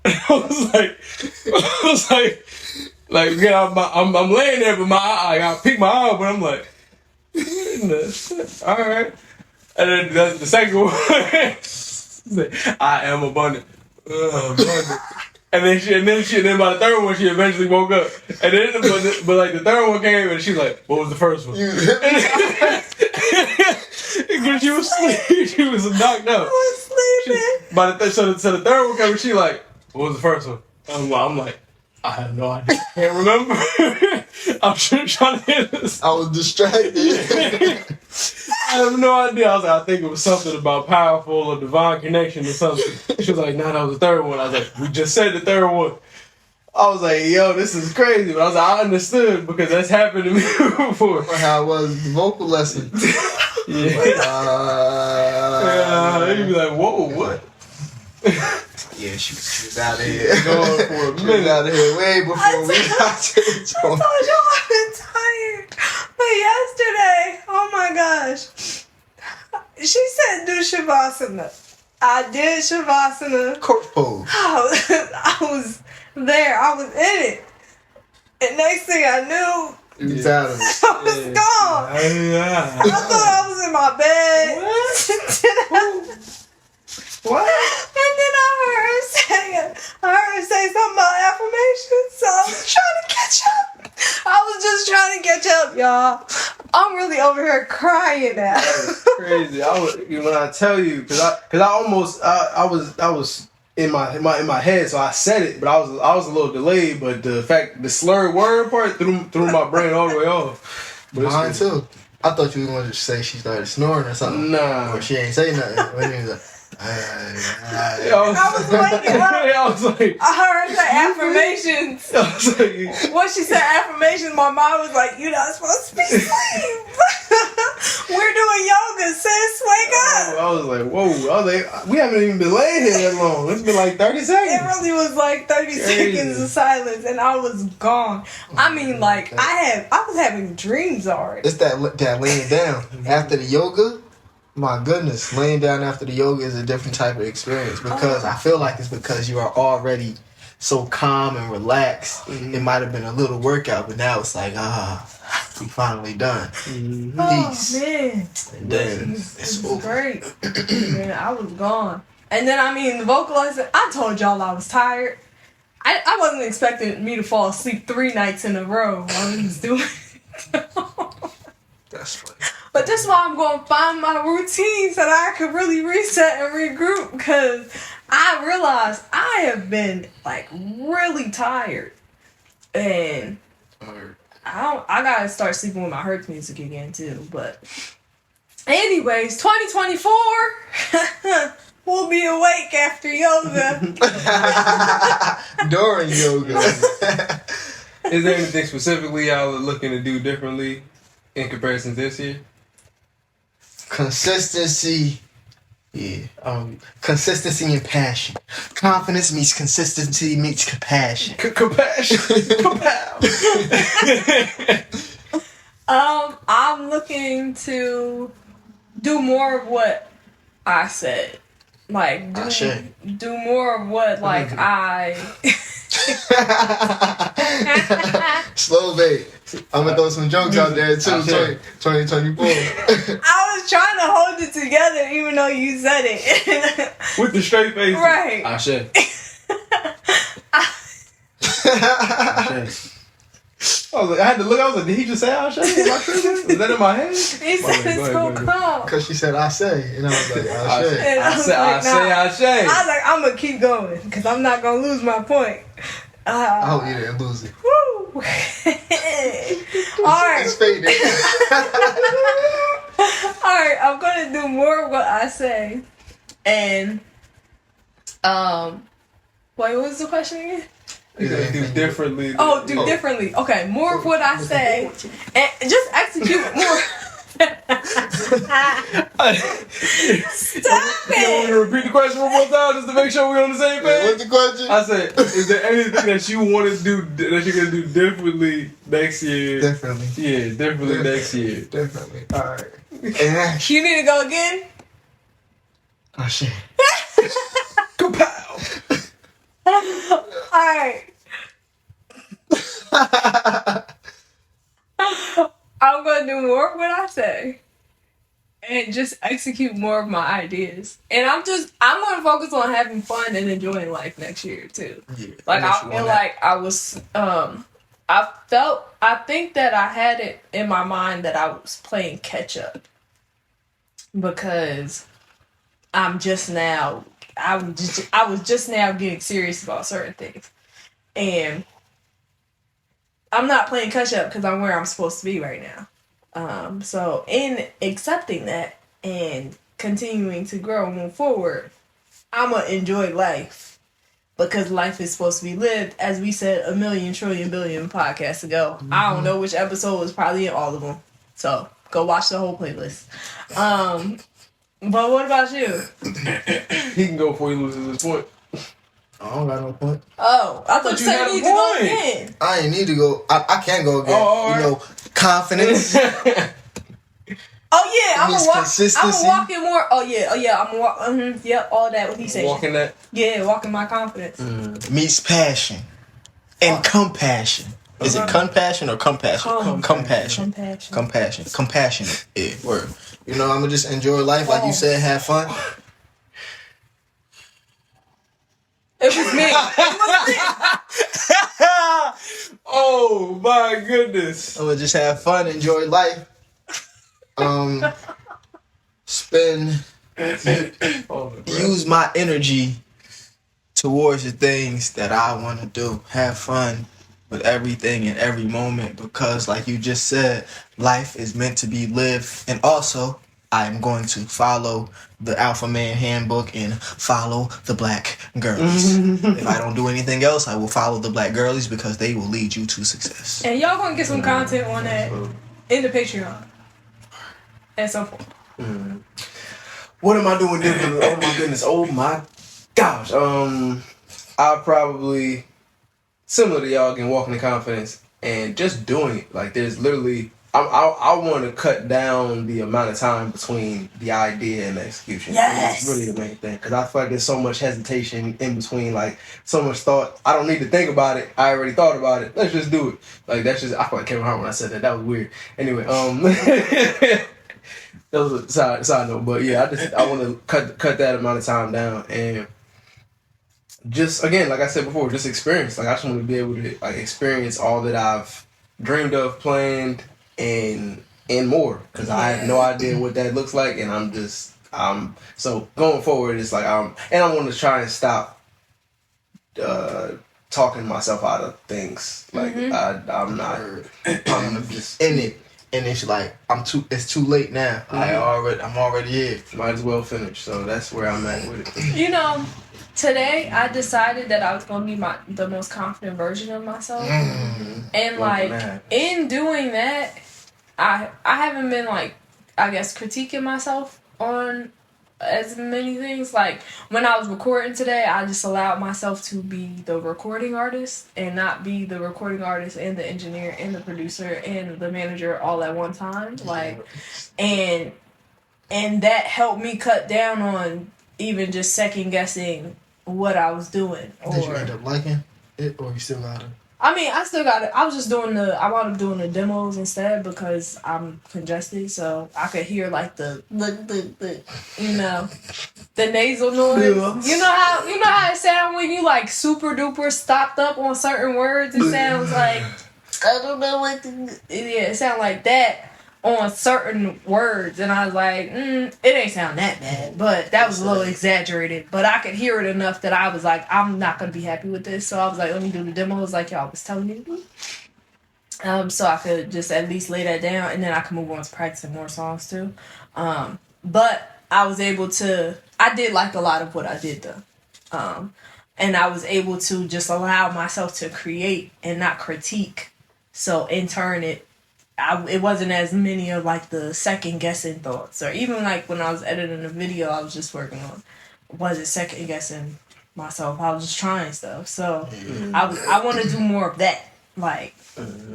C: I was like, yeah, I'm laying there, but I peek my eye, but I'm like, all right. And then the second one, I am abundant. And then by the third one, she eventually woke up. And then, but like the third one came, and she's like, what was the first one? Because she was sleeping, she was knocked out.
B: I was sleeping.
C: So the third one came, and she like, what was the first one? I'm like, I have no idea. I can't remember. I'm trying to hit this.
A: I was distracted.
C: I have no idea. I was like, I think it was something about powerful or divine connection or something. She was like, no, that was the third one. I was like, we just said the third one. I was like, yo, this is crazy. But I was like, I understood because that's happened to me before.
A: How it was the vocal lesson.
C: Yeah. You'd be like, whoa, what?
A: Yeah, she was out of here.
C: Going for a minute.
A: She was out of here way before we got to the
B: I told you I've been tired. But yesterday, oh my gosh, she said do Shavasana. I did Shavasana.
A: corpse pose.
B: I was there. I was in it. And next thing I knew,
A: You was out of it.
B: I was gone. I thought I was in my bed.
A: What?
B: And then I heard her say something about affirmations. So I was trying to catch up. I was just trying to catch up, y'all. I'm really over here crying now.
C: That's crazy. When I tell you, because I was in my head, so I said it, but I was a little delayed. But the slurred word part threw my brain all the way off.
A: Mine too. I thought you were going to say she started snoring or something.
C: Nah.
A: Or she ain't say nothing. When he was like,
B: I was waking up.
C: I was like,
B: I heard the affirmations.
C: I was like,
B: When she said affirmations, my mom was like, "You're not supposed to be asleep. We're doing yoga, sis. Wake up."
C: I was like, whoa. I was like, we haven't even been laying here that long. It's been like 30 seconds.
B: It really was like 30 seconds of silence, and I was gone. I mean, like, I was having dreams already.
A: it's that laying down after the yoga. My goodness, laying down after the yoga is a different type of experience because I feel like it's because you are already so calm and relaxed. It might have been a little workout, but now it's like, we finally done. Peace.
B: Oh, man.
A: And then
B: It's
A: it's over.
B: great. Man, I was gone. And then, I mean, the vocalizer, I told y'all I was tired. I wasn't expecting me to fall asleep 3 nights in a row while I was doing it.
A: That's funny.
B: But this is why I'm going to find my routine so that I could really reset and regroup, because I realized I have been, like, really tired. And I got to start sleeping with my Hurts music again, too. But anyways, 2024, we'll be awake after yoga.
A: During yoga.
C: Is there anything specifically y'all are looking to do differently in comparison to this year?
A: Consistency. Yeah. Consistency and passion. Confidence meets consistency meets compassion.
C: Compassion.
B: I'm looking to do more of what I said. Like, do more of what, like,
A: Slow bait. I'm gonna throw some jokes out there too. 2024.
B: I was trying to hold it together even though you said it.
C: With the straight face.
B: Right.
C: Ashe. I was like, I had to look. I was like, did he just say Ashe? Am I tripping? Is that in my head?
B: He said it's so calm.
A: Because she said I say, and I was like I say.
B: And I was like,
C: I say.
B: I was like, I'm gonna keep going because I'm not gonna lose my point.
A: I hope you didn't lose it.
B: Woo. Alright.
A: It's faded.
B: Alright, I'm gonna do more of what I say. And wait, what was the question again?
C: You gotta do differently.
B: Do differently. Okay, more of what I say. And just execute more. Stop
C: You want me to repeat the question one more time just to make sure we're on the same page?
A: What's the question?
C: I said, is there anything that you want to do that you're gonna do differently next year?
A: Definitely.
C: Yeah, differently next year.
A: Definitely. Alright. And
B: You need to go again?
A: oh shit.
C: Kapow!
B: Alright. I'm gonna do more of what I say and just execute more of my ideas. And I'm gonna focus on having fun and enjoying life next year too.
A: Yeah,
B: Like I feel like I was I think that I had it in my mind that I was playing catch up because I was just now getting serious about certain things. And I'm not playing catch up because I'm where I'm supposed to be right now. So in accepting that and continuing to grow and move forward, I'm going to enjoy life because life is supposed to be lived, as we said a million trillion billion podcasts ago. Mm-hmm. I don't know which episode was probably in all of them. So go watch the whole playlist. But what about you?
C: He can go before he loses his point.
A: I don't got no point.
B: Oh, I thought you said you need to go again.
A: I ain't need to go. I can go again.
C: Oh,
A: you know, confidence.
B: Oh yeah, I'm
A: consistency.
B: walking more. Oh yeah, I'm walking. Yep, all that. What he said.
C: Walking that.
B: Yeah, walking my confidence.
A: Meets passion and compassion. Is it compassion or compassion? Compassion. Compassionate. Yeah, word. You know, I'm gonna just enjoy life, like you said, have fun.
B: It was me.
C: Oh my goodness.
A: I'm gonna just have fun, enjoy life. Use my energy towards the things that I want to do. Have fun with everything in every moment, because like you just said, life is meant to be lived. And also, I'm going to follow the Alpha Man Handbook and follow the Black Girlies. If I don't do anything else, I will follow the Black Girlies because they will lead you to success.
B: And y'all gonna get some content on that in the Patreon at some point.
C: What am I doing different? Oh my goodness. Oh my gosh. I probably, similar to y'all, can walk in confidence and just doing it. Like there's literally, I want to cut down the amount of time between the idea and the execution.
B: Yes.
C: That's really the main thing. Because I feel like there's so much hesitation in between, like so much thought. I don't need to think about it. I already thought about it. Let's just do it. Like that's just, I feel like Kevin Hart when I said that. That was weird. Anyway, that was a side note. But yeah, I want to cut that amount of time down and just, again, like I said before, just experience. Like I just want to be able to like experience all that I've dreamed of, planned, and more, because I have no idea what that looks like, and so going forward, it's like and I want to try and stop talking myself out of things. Like I'm just
A: in it, and it's like it's too late now. I'm already here.
C: Might as well finish. So that's where I'm at with it.
B: You know, today I decided that I was gonna be the most confident version of myself, and like in doing that, I haven't been like, I guess, critiquing myself on as many things. Like when I was recording today, I just allowed myself to be the recording artist and not be the recording artist and the engineer and the producer and the manager all at one time. Like, and that helped me cut down on even just second guessing what I was doing.
A: Did you end up liking it, or you still got it?
B: I mean, I still got it. I was just doing I wound up doing the demos instead because I'm congested, so I could hear like the you know, the nasal noise.
A: Yeah.
B: You know how it sounds when you like super duper stopped up on certain words. It sounds like I don't know what it sounds like that on certain words, and I was like, it ain't sound that bad, but that was a little exaggerated, but I could hear it enough that I was like, I'm not gonna be happy with this, so I was like, let me do the demos like y'all was telling me to do. So I could just at least lay that down, and then I could move on to practicing more songs too. But I was able to, I did like a lot of what I did though. And I was able to just allow myself to create and not critique. So in turn, it wasn't as many of like the second guessing thoughts, or even like when I was editing a video I was just working on, wasn't second guessing myself. I was just trying stuff. So I want to do more of that. Like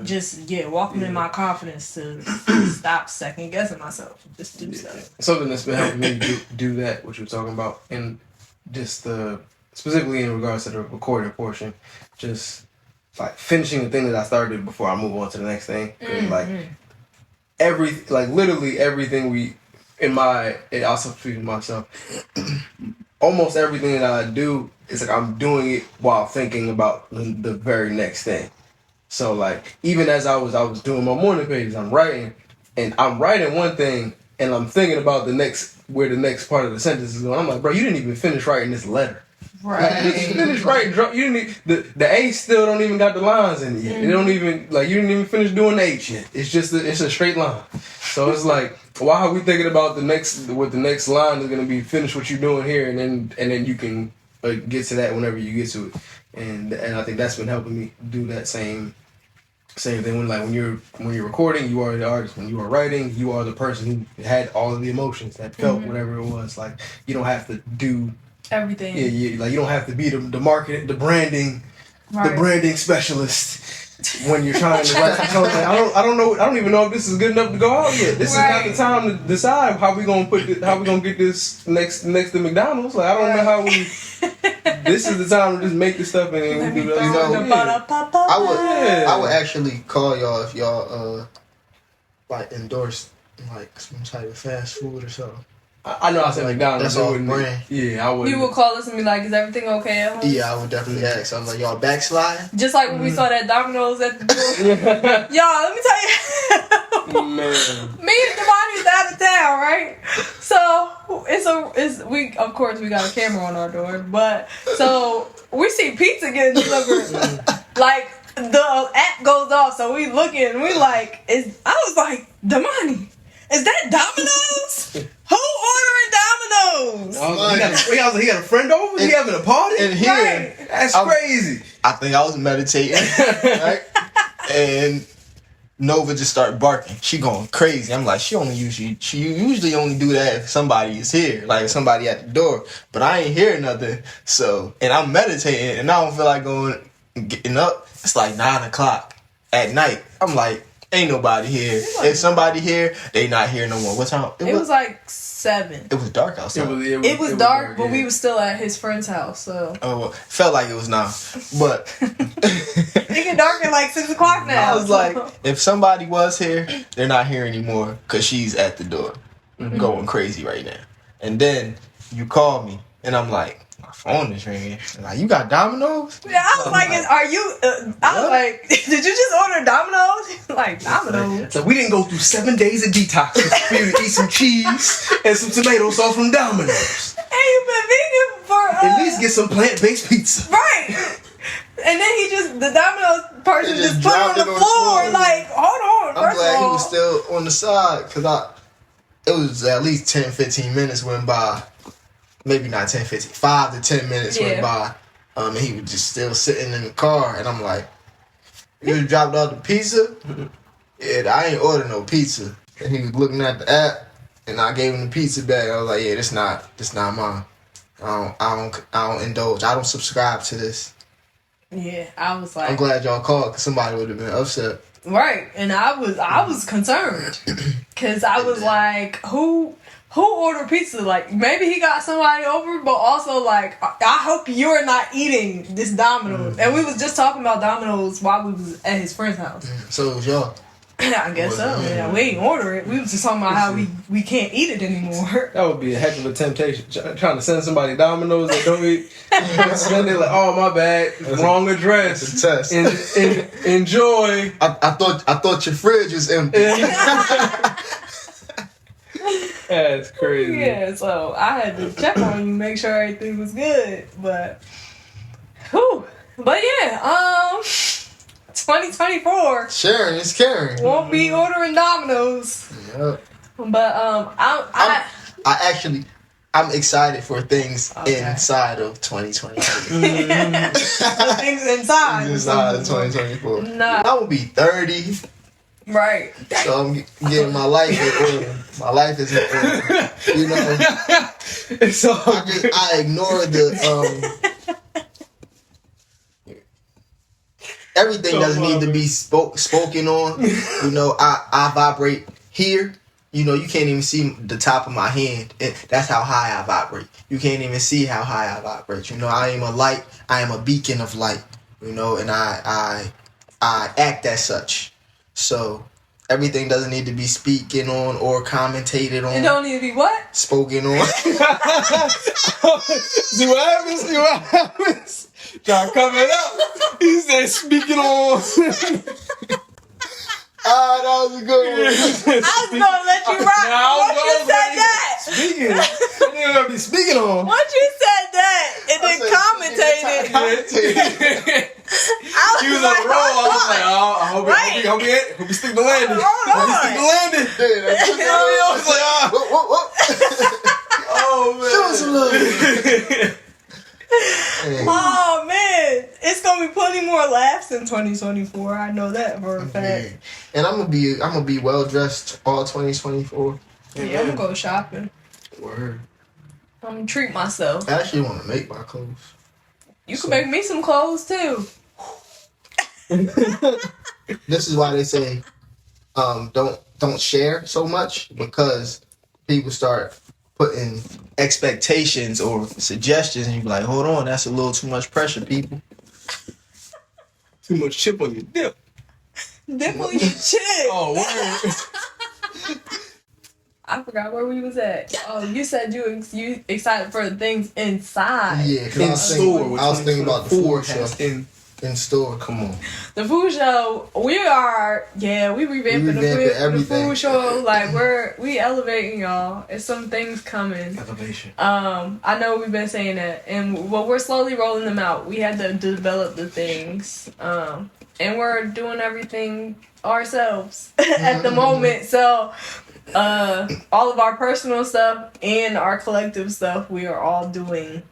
B: just walking in my confidence to stop second guessing myself. Just do stuff.
C: Something that's been helping me do that, what you were talking about, and just specifically in regards to the recording portion, just like finishing the thing that I started before I move on to the next thing. Like literally everything I'll speak to myself. Almost everything that I do is like I'm doing it while thinking about the very next thing. So like even as I was doing my morning pages, I'm writing one thing and I'm thinking about where the next part of the sentence is going. I'm like, bro, you didn't even finish writing this letter.
B: Right.
C: You finished writing. You didn't the A still don't even got the lines in it yet. It don't even you didn't even finish doing the H yet. It's just it's a straight line. So it's like, why are we thinking about what the next line is going to be? Finish what you're doing here, and then you can get to that whenever you get to it. And I think that's been helping me do that same thing. When you're recording, you are the artist. When you are writing, you are the person who had all of the emotions, that felt whatever it was. Like you don't have to do
B: everything.
C: Yeah. Like you don't have to be the marketing, the branding, the branding specialist when you're trying to write. So like, I don't even know if this is good enough to go out yet. This is not the time to decide how we gonna get this next to McDonald's. Like I don't know how we. This is the time to just make the stuff and we do that.
A: I would actually call y'all if y'all like endorsed like some type of fast food or something.
C: I know I said McDonald's.
A: That's all brand.
C: Yeah, I would.
B: You would call us and be like, "Is everything okay at home?"
A: Yeah, I would definitely ask. I was like, "Y'all backsliding?"
B: Just like when we saw that Domino's at the door. Y'all, let me tell you.
C: Man.
B: Me and Devani's out of town, right? So we of course we got a camera on our door, but so we see pizza getting delivered like the app goes off, so we looking, we like, I was like, Damani, is that Domino's? Who ordering Domino's?
C: He got a friend over? He having a party?
A: And here,
B: Right.
C: That's crazy.
A: I think I was meditating, right? And Nova just started barking. She going crazy. I'm like, she usually only do that if somebody is here, like somebody at the door. But I ain't hear nothing. So, and I'm meditating, and I don't feel like getting up. It's like 9:00 at night. I'm like, ain't nobody here. If somebody here, they not here no more. What time?
B: It was like 7.
A: It was dark outside.
B: It was dark, but we was still at his friend's house, so.
A: Oh, well, felt like it was now, but
B: It get dark at like 6 o'clock now.
A: I was like, if somebody was here, they're not here anymore because she's at the door, going crazy right now. And then you call me, and I'm like, my phone is ringing. And like, you got Domino's?
B: Yeah, I was like, are you? I was like, did you just order Domino's? Like Domino's.
C: So we didn't go through 7 days of detox for you to eat some cheese and some tomato sauce from Domino's.
B: Hey, you been vegan for
C: At least get some plant-based pizza.
B: right. And then the Domino's person
A: He
B: just
A: just
B: put it on
A: dropped
B: the
A: it on the
B: floor.
A: floor.
B: Like, hold on.
A: I'm
B: First
A: glad
B: of
A: he
B: all,
A: was still on the side because it was at least 10-15 minutes went by. Maybe not 10-15, 5 to 10 minutes went by. And he was just still sitting in the car. And I'm like, you just dropped off the pizza? Yeah, I ain't ordered no pizza. And he was looking at the app, and I gave him the pizza bag. I was like, yeah, this not mine. I don't indulge. I don't subscribe to this.
B: yeah, I was like,
A: I'm glad y'all called because somebody would have been upset.
B: right. And I was concerned because I was like, who ordered pizza? Like, maybe he got somebody over, but also like, I hope you're not eating this Domino's. And we was just talking about Domino's while we was at his friend's house.
A: So it was y'all.
B: I guess so. Yeah, we ain't order it. We was just talking about how we can't eat it anymore.
C: That would be a heck of a temptation. Trying to send somebody Domino's that don't eat. Then they're like, oh, my bad. Wrong address.
A: It's a test.
C: Enjoy.
A: I thought your fridge was empty.
C: That's crazy.
B: Yeah, so I had to check on you, make sure everything was good. But, whew. But yeah, 2024
A: Sharing is caring.
B: won't be ordering Domino's.
A: Yep.
B: But
A: I'm excited for things
B: Okay.
A: inside of 2024.
B: things inside.
A: Inside of 2024.
B: Nah.
A: I will be 30,
B: Right.
A: so I'm getting my life in order. My life is in order. You know,
C: It's all
A: I ignore the everything doesn't need to be spoken on. You know, I vibrate here. You know, you can't even see the top of my hand. That's how high I vibrate. You can't even see how high I vibrate. You know, I am a light. I am a beacon of light. You know, and I act as such. So everything doesn't need to be speaking on or commentated on.
B: It don't need to be what?
A: Spoken on.
C: See what happens? Try to cover it up. He said, speaking on.
A: Ah, that was a good one.
B: I was gonna let you rock. Once you said that.
C: Speaking. You're going to be speaking on.
B: Once you said that, and then commentated.
C: He was on the roll. I was like, I hope he stick the landing. Hope he stick the landing. I was like, oh, man.
A: Show us some love.
B: Oh man, it's gonna be plenty more laughs in 2024. I know that for a fact.
A: And I'm gonna be well dressed all 2024.
B: Yeah, I'm gonna go shopping.
A: Word.
B: I'm gonna treat myself.
A: I actually want to make my clothes.
B: You can make me some clothes too.
A: This is why they say, don't share so much, because people start putting expectations or suggestions, and you be like, hold on, that's a little too much pressure, people.
C: Too much chip on your dip.
B: Dip on your chin.
C: Oh, word.
B: I forgot where we was at. Oh, you said you excited for the things inside.
A: Yeah, because
C: In
A: I was thinking about the food show
C: in
A: in store. Come on.
B: The food show, we revamping the food show. Like we elevating y'all. It's some things coming.
C: elevation.
B: I know we've been saying that, and we're slowly rolling them out. We had to develop the things. and we're doing everything ourselves at the moment. So all of our personal stuff and our collective stuff, we are all doing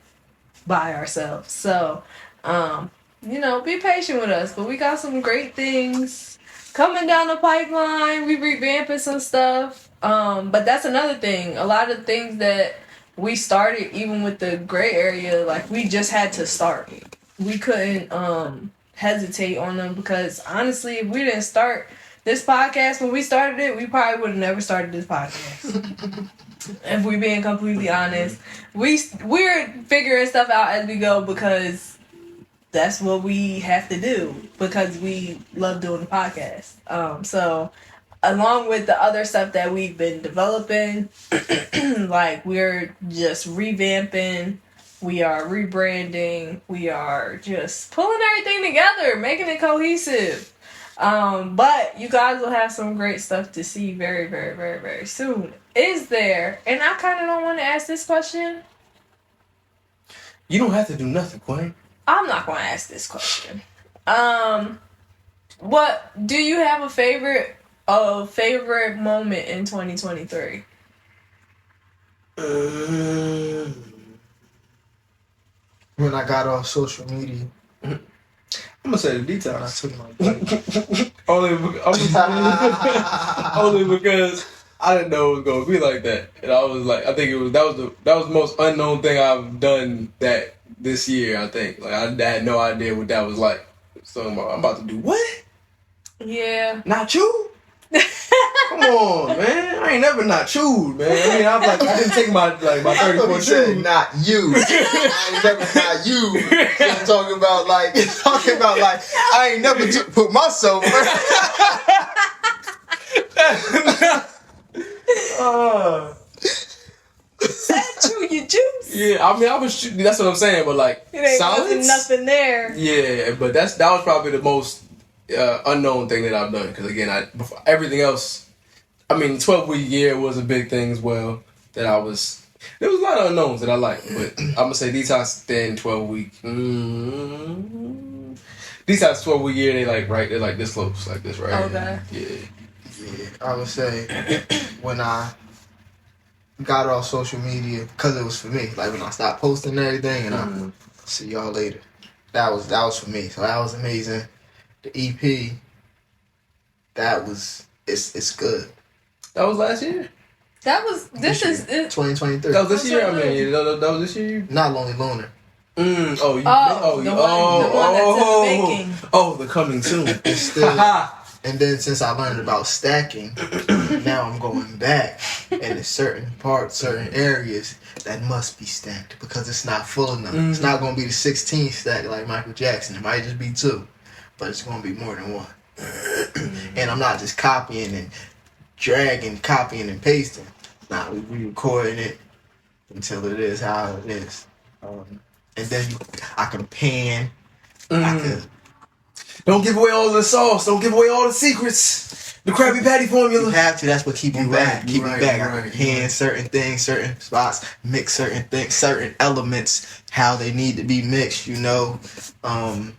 B: by ourselves. So be patient with us, but we got some great things coming down the pipeline. We revamping some stuff, but that's another thing. A lot of things that we started, even with the Grae area, like, we just had to start. We couldn't hesitate on them, because honestly, if we didn't start this podcast when we started it, we probably would have never started this podcast. If we're being completely honest, we're figuring stuff out as we go, because that's what we have to do, because we love doing the podcast. So along with the other stuff that we've been developing, like, we're just revamping, we are rebranding, we are just pulling everything together, making it cohesive. But you guys will have some great stuff to see very, very, very, very soon. Is there, and I kind of don't want to ask this question.
C: You don't have to do nothing, Quinn.
B: I'm not going to ask this question. What do you have a favorite moment in 2023?
A: When I got off social media.
C: I'm gonna say the detox.
A: I took my break.
C: only because I didn't know it was gonna be like that, and I was like, I think that was the most unknown thing I've done this year. I think, like, I had no idea what that was like. So I'm about to do what?
B: Yeah.
C: Not you? Come on, man! I ain't never not chewed, man. I mean, I didn't take my 34 chews.
A: Not you. I ain't never not you. I'm talking about like I ain't never put myself first.
B: That chew your juice.
C: Yeah, I mean, that's what I'm saying, but like,
B: it ain't
C: silence,
B: nothing there.
C: Yeah, but that was probably the most unknown thing that I've done, because again, everything else. I mean, 12-week year was a big thing as well. There was a lot of unknowns that I like, but I'm gonna say detox then 12-week. Detox 12-week year, they're like this close, like this, right?
B: Okay.
C: Yeah,
A: I would say when I got off social media, because it was for me. Like, when I stopped posting everything, and I'll see y'all later. That was for me. So that was amazing. The EP, it's good.
C: that was last year.
B: This is
A: 2023.
C: That was this year. I mean, that was this year.
A: Not Lonely Loner.
B: the one that's in the making.
C: Oh, the coming soon.
A: It's still, and then since I learned about stacking, now I'm going back, and there's certain areas that must be stacked, because it's not full enough. It's not going to be the 16 stack like Michael Jackson. It might just be 2, but it's going to be more than 1. And I'm not just copying and pasting. Nah, we recording it until it is how it is. And then I can pan. I can.
C: Don't give away all the sauce. Don't give away all the secrets. The Krabby Patty formula.
A: You have to. That's what keep you back. Keep you back. I can pan
C: Right.
A: certain things, certain spots, mix certain things, certain elements, how they need to be mixed. It's just gonna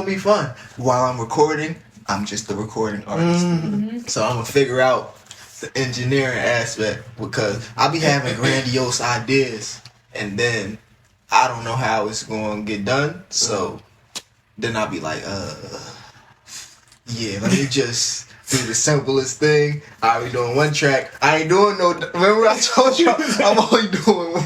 A: be fun. While I'm recording, I'm just the recording artist. So I'm gonna figure out the engineering aspect, because I be having grandiose ideas, and then I don't know how it's gonna get done. So then I'll be like, let me just do the simplest thing. I be doing 1 track. I ain't doing no. Remember I told you I'm only doing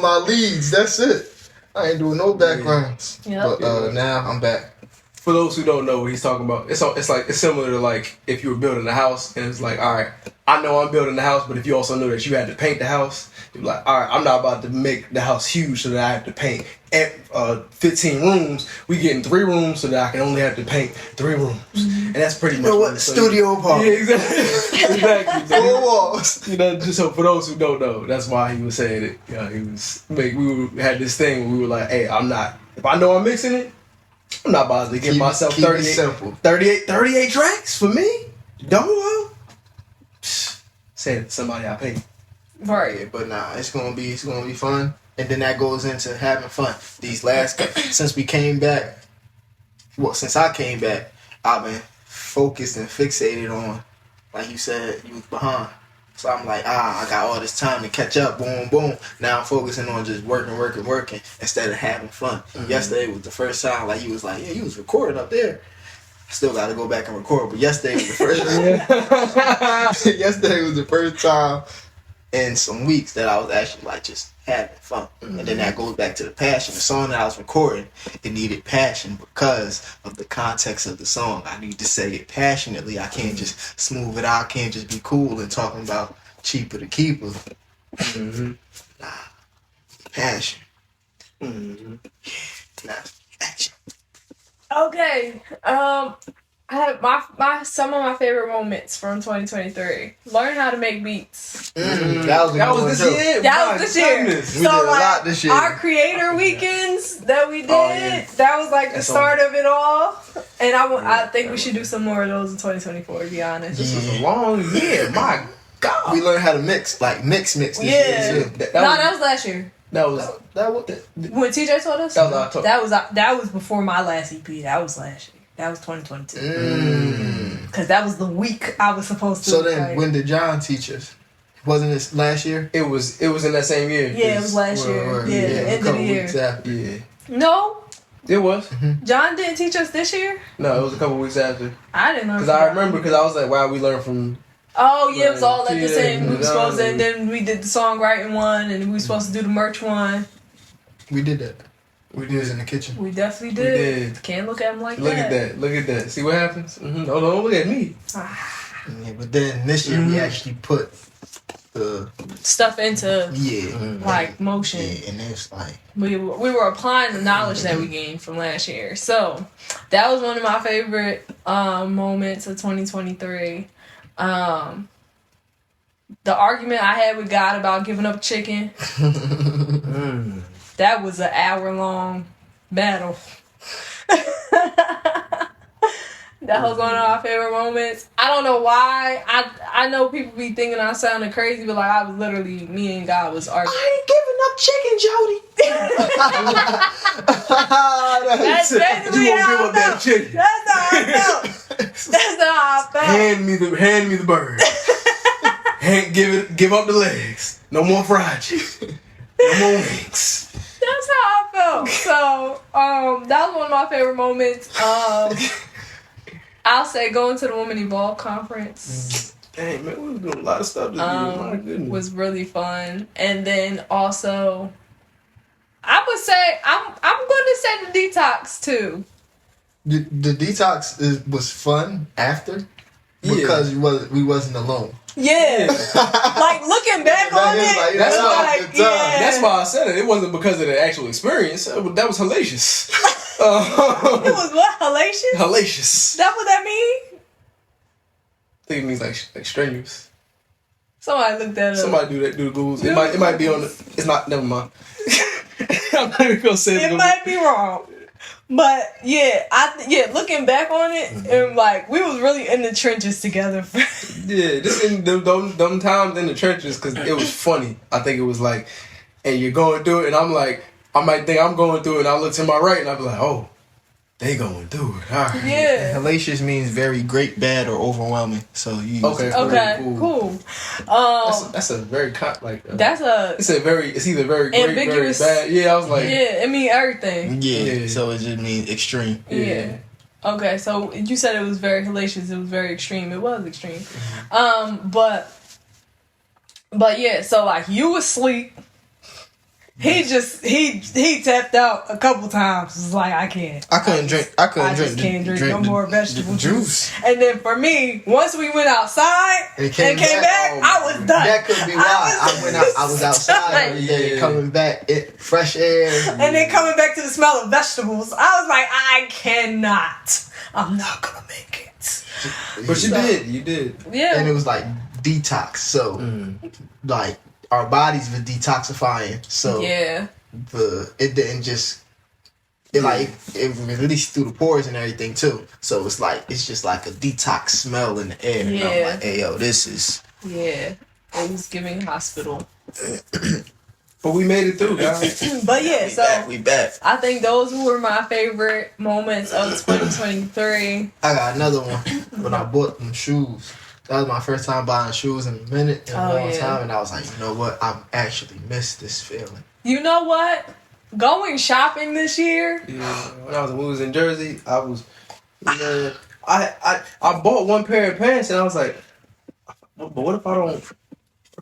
A: my leads. That's it. I ain't doing no backgrounds.
B: Yep.
A: But now I'm back.
C: For those who don't know what he's talking about, it's similar to like if you were building a house, and it's like, all right, I know I'm building the house, but if you also know that you had to paint the house, you're like, all right, I'm not about to make the house huge so that I have to paint 15 rooms. We getting 3 rooms so that I can only have to paint 3 rooms, and that's pretty much
A: what studio apartment.
C: Yeah, exactly. Exactly.
A: 4 walls.
C: Just so for those who don't know, that's why he was saying it. We had this thing where we were like, hey, if I know I'm mixing it, I'm not bothered to give myself 38 tracks for me. Don't say it to somebody I pay.
B: Right.
A: Yeah, but nah, it's gonna be fun. And then that goes into having fun. These last since I came back, I've been focused and fixated on, like you said, you was behind. So I'm like, I got all this time to catch up, boom, boom. Now I'm focusing on just working instead of having fun. Yesterday was the first time, like, you was like, yeah, you was recording up there. I still got to go back and record, but yesterday was the first time. Yesterday was the first time in some weeks that I was actually, like, just having fun. And then that goes back to the passion. The song that I was recording, it needed passion because of the context of the song. I need to say it passionately. I can't just smooth it out. I can't just be cool and talking about cheaper to keeper. Nah, passion. Nah, action.
B: Okay. I have my some of my favorite moments from 2023. Learn how to make beats.
A: That was this year.
B: That was this year.
A: We did
B: So
A: a
B: like
A: lot this year.
B: our creator weekends that we did,
A: yeah.
B: that was like the
A: That's
B: start of it all. And I think we should do some more of those in 2024. To be honest.
C: This was a long year. My God.
A: We learned how to mix this year too.
B: That was last year.
C: That was
B: When TJ told us,
C: That was October.
B: that was before my last EP. That was last year. That was 2022. Because that was the week I was supposed to.
A: So then, when did John teach us? Wasn't it last year?
C: It was in that same year.
B: Yeah, it was last year. Yeah, the end of the year.
A: Weeks after.
C: Yeah.
B: No,
C: It was.
B: John didn't teach us this year.
C: No, it was a couple weeks after.
B: I didn't know.
C: Because I remember, because I was like, wow, we learned from.
B: Oh yeah, it was all at the
C: Yeah,
B: same. We were supposed to,
C: yeah.
B: and then we did the songwriting one, and we were supposed to do the merch one.
A: We did that. We was in the kitchen.
B: We definitely
C: We
B: did.
C: did.
B: Can't look at him like
C: Look
B: that.
C: at that. See what happens? Oh, don't look at me.
A: Yeah, but then this year we actually put the
B: Stuff into like motion.
A: Yeah, and it's like
B: We were applying the knowledge that we gained from last year. So that was one of my favorite moments of 2023. The argument I had with God about giving up chicken. That was an hour-long battle. That was one of my favorite moments. I don't know why. I know people be thinking I sounded crazy, but like I was literally, me and God was arguing.
A: I ain't giving up chicken, Jody.
B: That's basically
C: You won't
B: how
C: give
B: I
C: up that
B: felt.
C: chicken.
B: That's how I felt. That's how I felt.
C: Hand me the bird. Give up the legs. No more fried chicken. No more wings.
B: That's how I felt. So, that was one of my favorite moments. I'll say going to the Women Evolve conference.
C: Dang, man, we was doing a lot of stuff this year. My goodness.
B: Was really fun. And then also, I would say I'm going to say the detox too.
A: The detox was fun after because we wasn't alone.
B: Yeah. Like looking back on it,
C: That's
B: that's
C: why I said it. It wasn't because of the actual experience. That was hellacious.
B: It was what? Hellacious?
C: Hellacious.
B: That what that mean?
C: I think it means like strenuous.
B: Somebody look that up.
C: Somebody do the Googles. It might be on the. It's not. Never mind. I'm not even gonna say
B: it might be wrong. But looking back on it, and like we was really in the trenches together.
C: Yeah, just in them times in the trenches, because it was funny. I think it was like, and you're going through it, and I'm like, I might think I'm going through it, and I look to my right, and I'll be like, oh, they going through it. All right.
B: Yeah.
A: Hellacious means very great, bad, or overwhelming. So you use it.
B: Okay. Cool.
C: That's a very it's either very great,
B: ambiguous,
C: very bad. Yeah, I was like,
B: yeah, it mean everything.
A: Yeah. So it just means extreme.
B: Yeah. Okay, so you said it was very hellacious. It was very extreme. It was extreme. But yeah. So like you was asleep. He tapped out a couple times. It's like I can't.
A: I couldn't drink
B: no more vegetable juice. And then for me, once we went outside and came back, I was done.
A: That could be why I was outside every day, coming back, fresh air,
B: and then coming back to the smell of vegetables. I was like, I cannot. I'm not gonna make it.
C: But you did.
B: Yeah.
A: And it was like detox. So like. Our bodies were detoxifying, so it didn't just it released through the pores and everything too. So it's just like a detox smell in the air. And I'm like, hey yo, this is
B: it was giving hospital.
C: But we made it through, guys.
B: But yeah,
A: we back.
B: I think those were my favorite moments of 2023.
A: I got another one when I bought them shoes. That was my first time buying shoes in a minute, in a long time, and I was like, you know what? I actually missed this feeling.
B: You know what? Going shopping this year.
C: Yeah, when we was in Jersey, I was, I bought one pair of pants and I was like, but what if I don't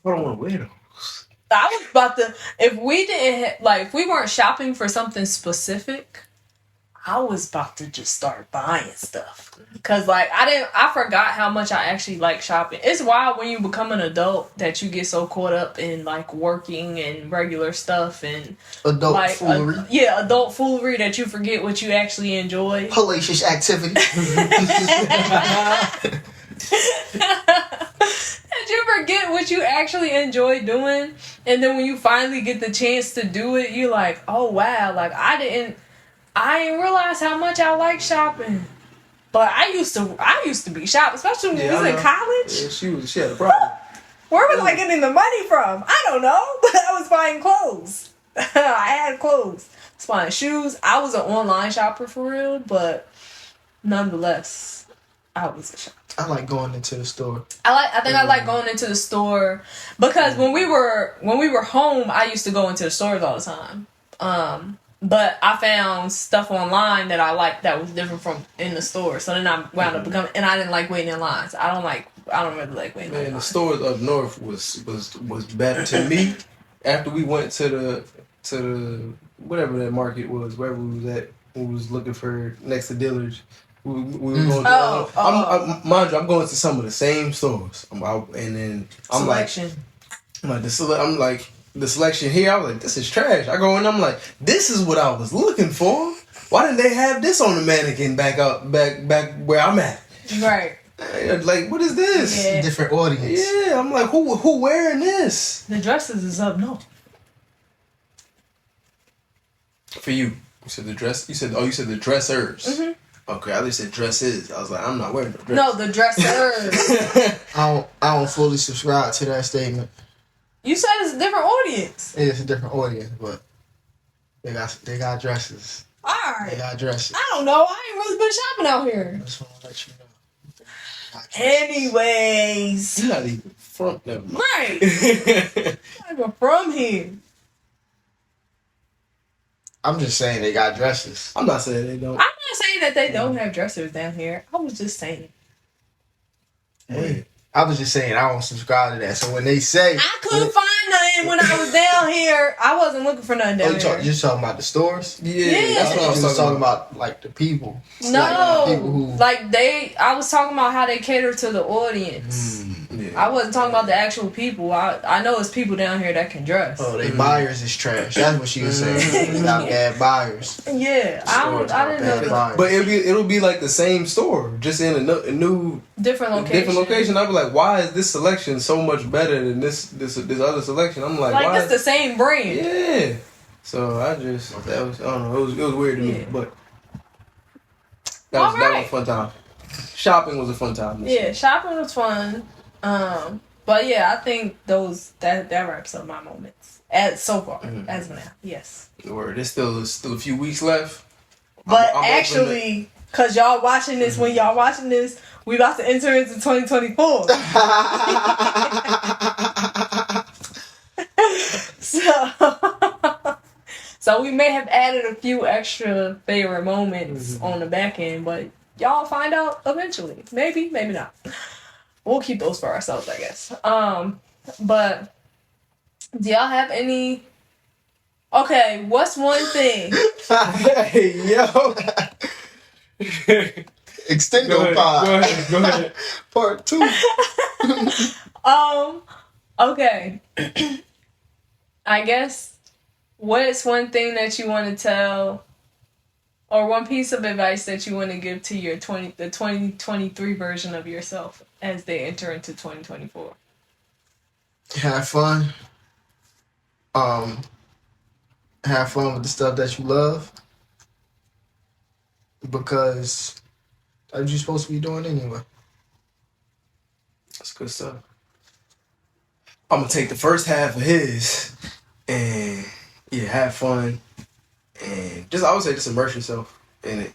C: want to wear them?
B: I was about to, if we weren't shopping for something specific, I was about to just start buying stuff. Cause I forgot how much I actually like shopping. It's wild when you become an adult that you get so caught up in like working and regular stuff and
A: adult foolery.
B: Adult foolery that you forget what you actually enjoy.
A: Hellacious activity.
B: Did you forget what you actually enjoy doing? And then when you finally get the chance to do it, you're like, oh wow, like I didn't realize how much I like shopping. But I used to be shopping, especially when we was in college.
C: Yeah, she had a problem.
B: Where was I getting the money from? I don't know, but I was buying clothes. I had clothes. I was buying shoes. I was an online shopper for real, but nonetheless, I was a shopper.
A: I like going into the store.
B: I like going into the store because when we were home, I used to go into the stores all the time. But I found stuff online that I liked that was different from in the store. So then I wound up becoming, and I didn't like waiting in lines. I don't really like waiting in lines.
C: The stores up north was better to me. After we went to the whatever that market was, wherever we was at, we was looking for next to Dillard's. We were going to, mind you, I'm going to some of the same stores. I'm
B: Selection.
C: like the selection here, I was like, this is trash. I go in, I'm like, this is what I was looking for. Why didn't they have this on the mannequin back where I'm at?
B: Right.
C: Like, what is this?
B: Yeah.
A: Different audience.
C: Yeah, I'm like, who wearing this?
B: The dresses is up north.
C: For you said the dress. You said the dressers.
B: Mm-hmm.
C: Okay, I just said dresses. I was like, I'm not wearing no dress.
B: No, the dressers.
A: I don't fully subscribe to that statement.
B: You said it's a different audience.
A: It is a different audience, but they got dresses.
B: All right.
A: They got dresses.
B: I don't know. I ain't really been shopping out here.
A: I just want to let you know.
B: Anyways.
C: You're not even from them.
B: Right. I'm not even from here.
A: I'm just saying they got dresses.
C: I'm not saying they don't.
B: I'm not saying that they don't have dressers down here. I was just saying.
A: Hey, I was just saying I don't subscribe to that. So when they say
B: I couldn't find nothing when I was down here. I wasn't looking for nothing down here.
A: You're talking about the stores?
C: Yeah.
A: That's what I was talking about. Like the people.
B: No,
A: like, people who
B: I was talking about how they cater to the audience. I wasn't talking about the actual people. I know it's people down here that can dress.
A: Oh, they buyers is trash. That's what she was saying. They got bad buyers.
B: Yeah, I didn't know that.
C: But it'll be like the same store, just in a new
B: different location.
C: I'll be like, why is this selection so much better than this other selection? I'm like, why?
B: It's the same brand.
C: Yeah. So I don't know. It was weird to me, but that was a fun time. Shopping was a fun time.
B: Yeah, shopping was fun. But yeah, I think that wraps up my moments as so far as of now. Yes.
C: Word. There's still a few weeks left.
B: But actually, cause y'all watching this when y'all watching this, we about to enter into 2024. So we may have added a few extra favorite moments on the back end, but y'all find out eventually. Maybe not. We'll keep those for ourselves, I guess. But do y'all have any? Okay, what's one thing?
C: Hey, yo.
A: Extendo pod.
C: Go ahead.
A: Part 2.
B: Okay. I guess what is one thing that you want to tell, or one piece of advice that you want to give to your the 2023 version of yourself as they enter into 2024?
A: Have fun. Have fun with the stuff that you love, because that's what you're supposed to be doing anyway.
C: That's good stuff. I'm gonna take the first half of his And yeah, have fun. And just, I would say, just immerse yourself in it.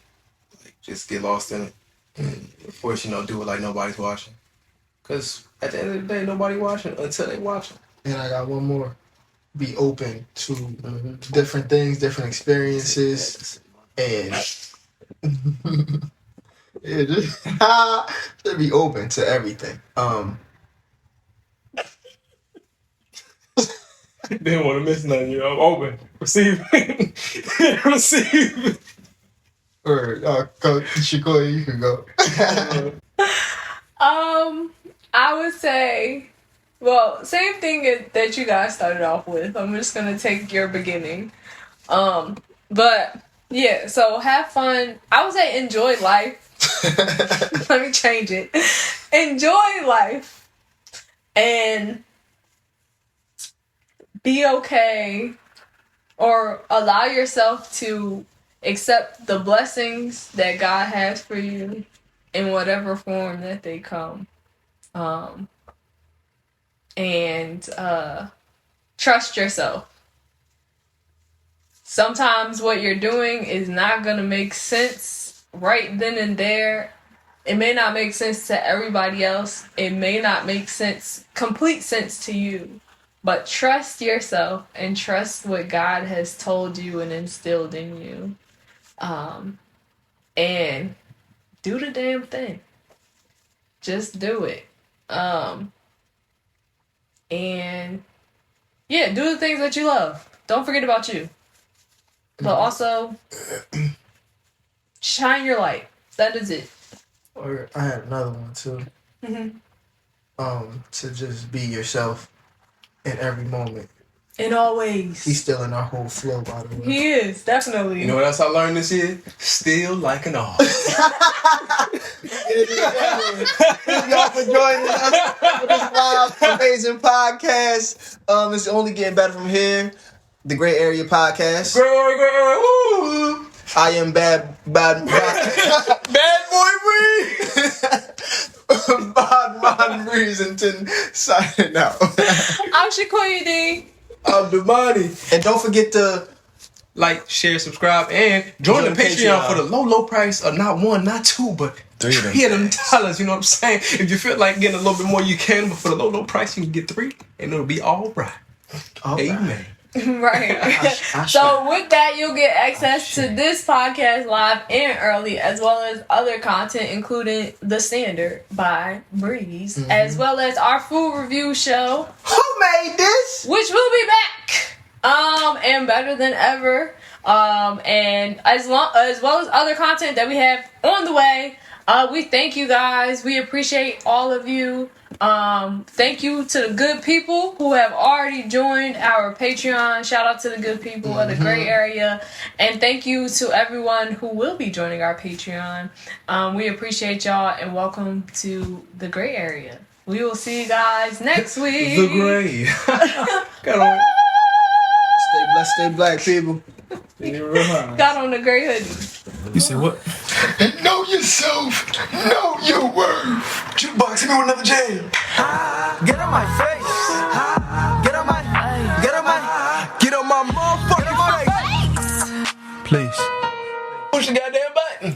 C: Like, just get lost in it. And of course, do it like nobody's watching. Because at the end of the day, nobody watching until they watching.
A: And I got one more. Be open to different things, different experiences, and yeah, just be open to everything.
C: Didn't want to miss nothing, open. Receiving. Receiving.
A: Or Coach Shakoya, you can go.
B: I would say, well, same thing that you guys started off with. I'm just gonna take your beginning. But yeah, so have fun. I would say enjoy life. Let me change it. Enjoy life and be okay, or allow yourself to accept the blessings that God has for you in whatever form that they come. And trust yourself. Sometimes what you're doing is not going to make sense right then and there. It may not make sense to everybody else. It may not make complete sense to you. But trust yourself and trust what God has told you and instilled in you. And do the damn thing. Just do it. And yeah, do the things that you love. Don't forget about you. But also, shine your light. That is it.
A: Or I had another one too. To just be yourself in every moment.
B: In all ways.
A: He's still in our whole flow, by the way.
B: He is, definitely.
C: You know what else I learned this year? Still like an artist.
A: Thank y'all for joining us for this live amazing podcast. It's only getting better from here. The Grae Area Podcast.
C: Grae, woo!
A: I am bad
C: Bad boy Breeze.
A: Bad Reasonton signing out.
B: I'm Shakoya D.
C: I'm Damani.
A: And don't forget to
C: like, share, subscribe, and join the Patreon for the low price of not one, not two, but $3 of them. You know what I'm saying? If you feel like getting a little bit more, you can, but for the low price, you can get 3, and it'll be all right. Amen.
B: Right. So with that, you'll get access to this podcast live and early, as well as other content, including The Standard by Breeze, as well as our food review show.
A: Who made this?
B: Which will be back, and better than ever, and as well as other content that we have on the way. We thank you guys. We appreciate all of you. Thank you to the good people who have already joined our Patreon. Shout out to the good people of the Grae Area. And thank you to everyone who will be joining our Patreon. We appreciate y'all and welcome to the Grae Area. We will see you guys next week.
C: The Grae. Got on.
A: Stay blessed, stay black, people.
B: Got on the Grae hoodie.
C: You said what?
A: Know yourself. Know your worth. Jukebox, hit me with another jam.
D: Get on my face. Get on my motherfucking face. Please.
C: Push the goddamn button.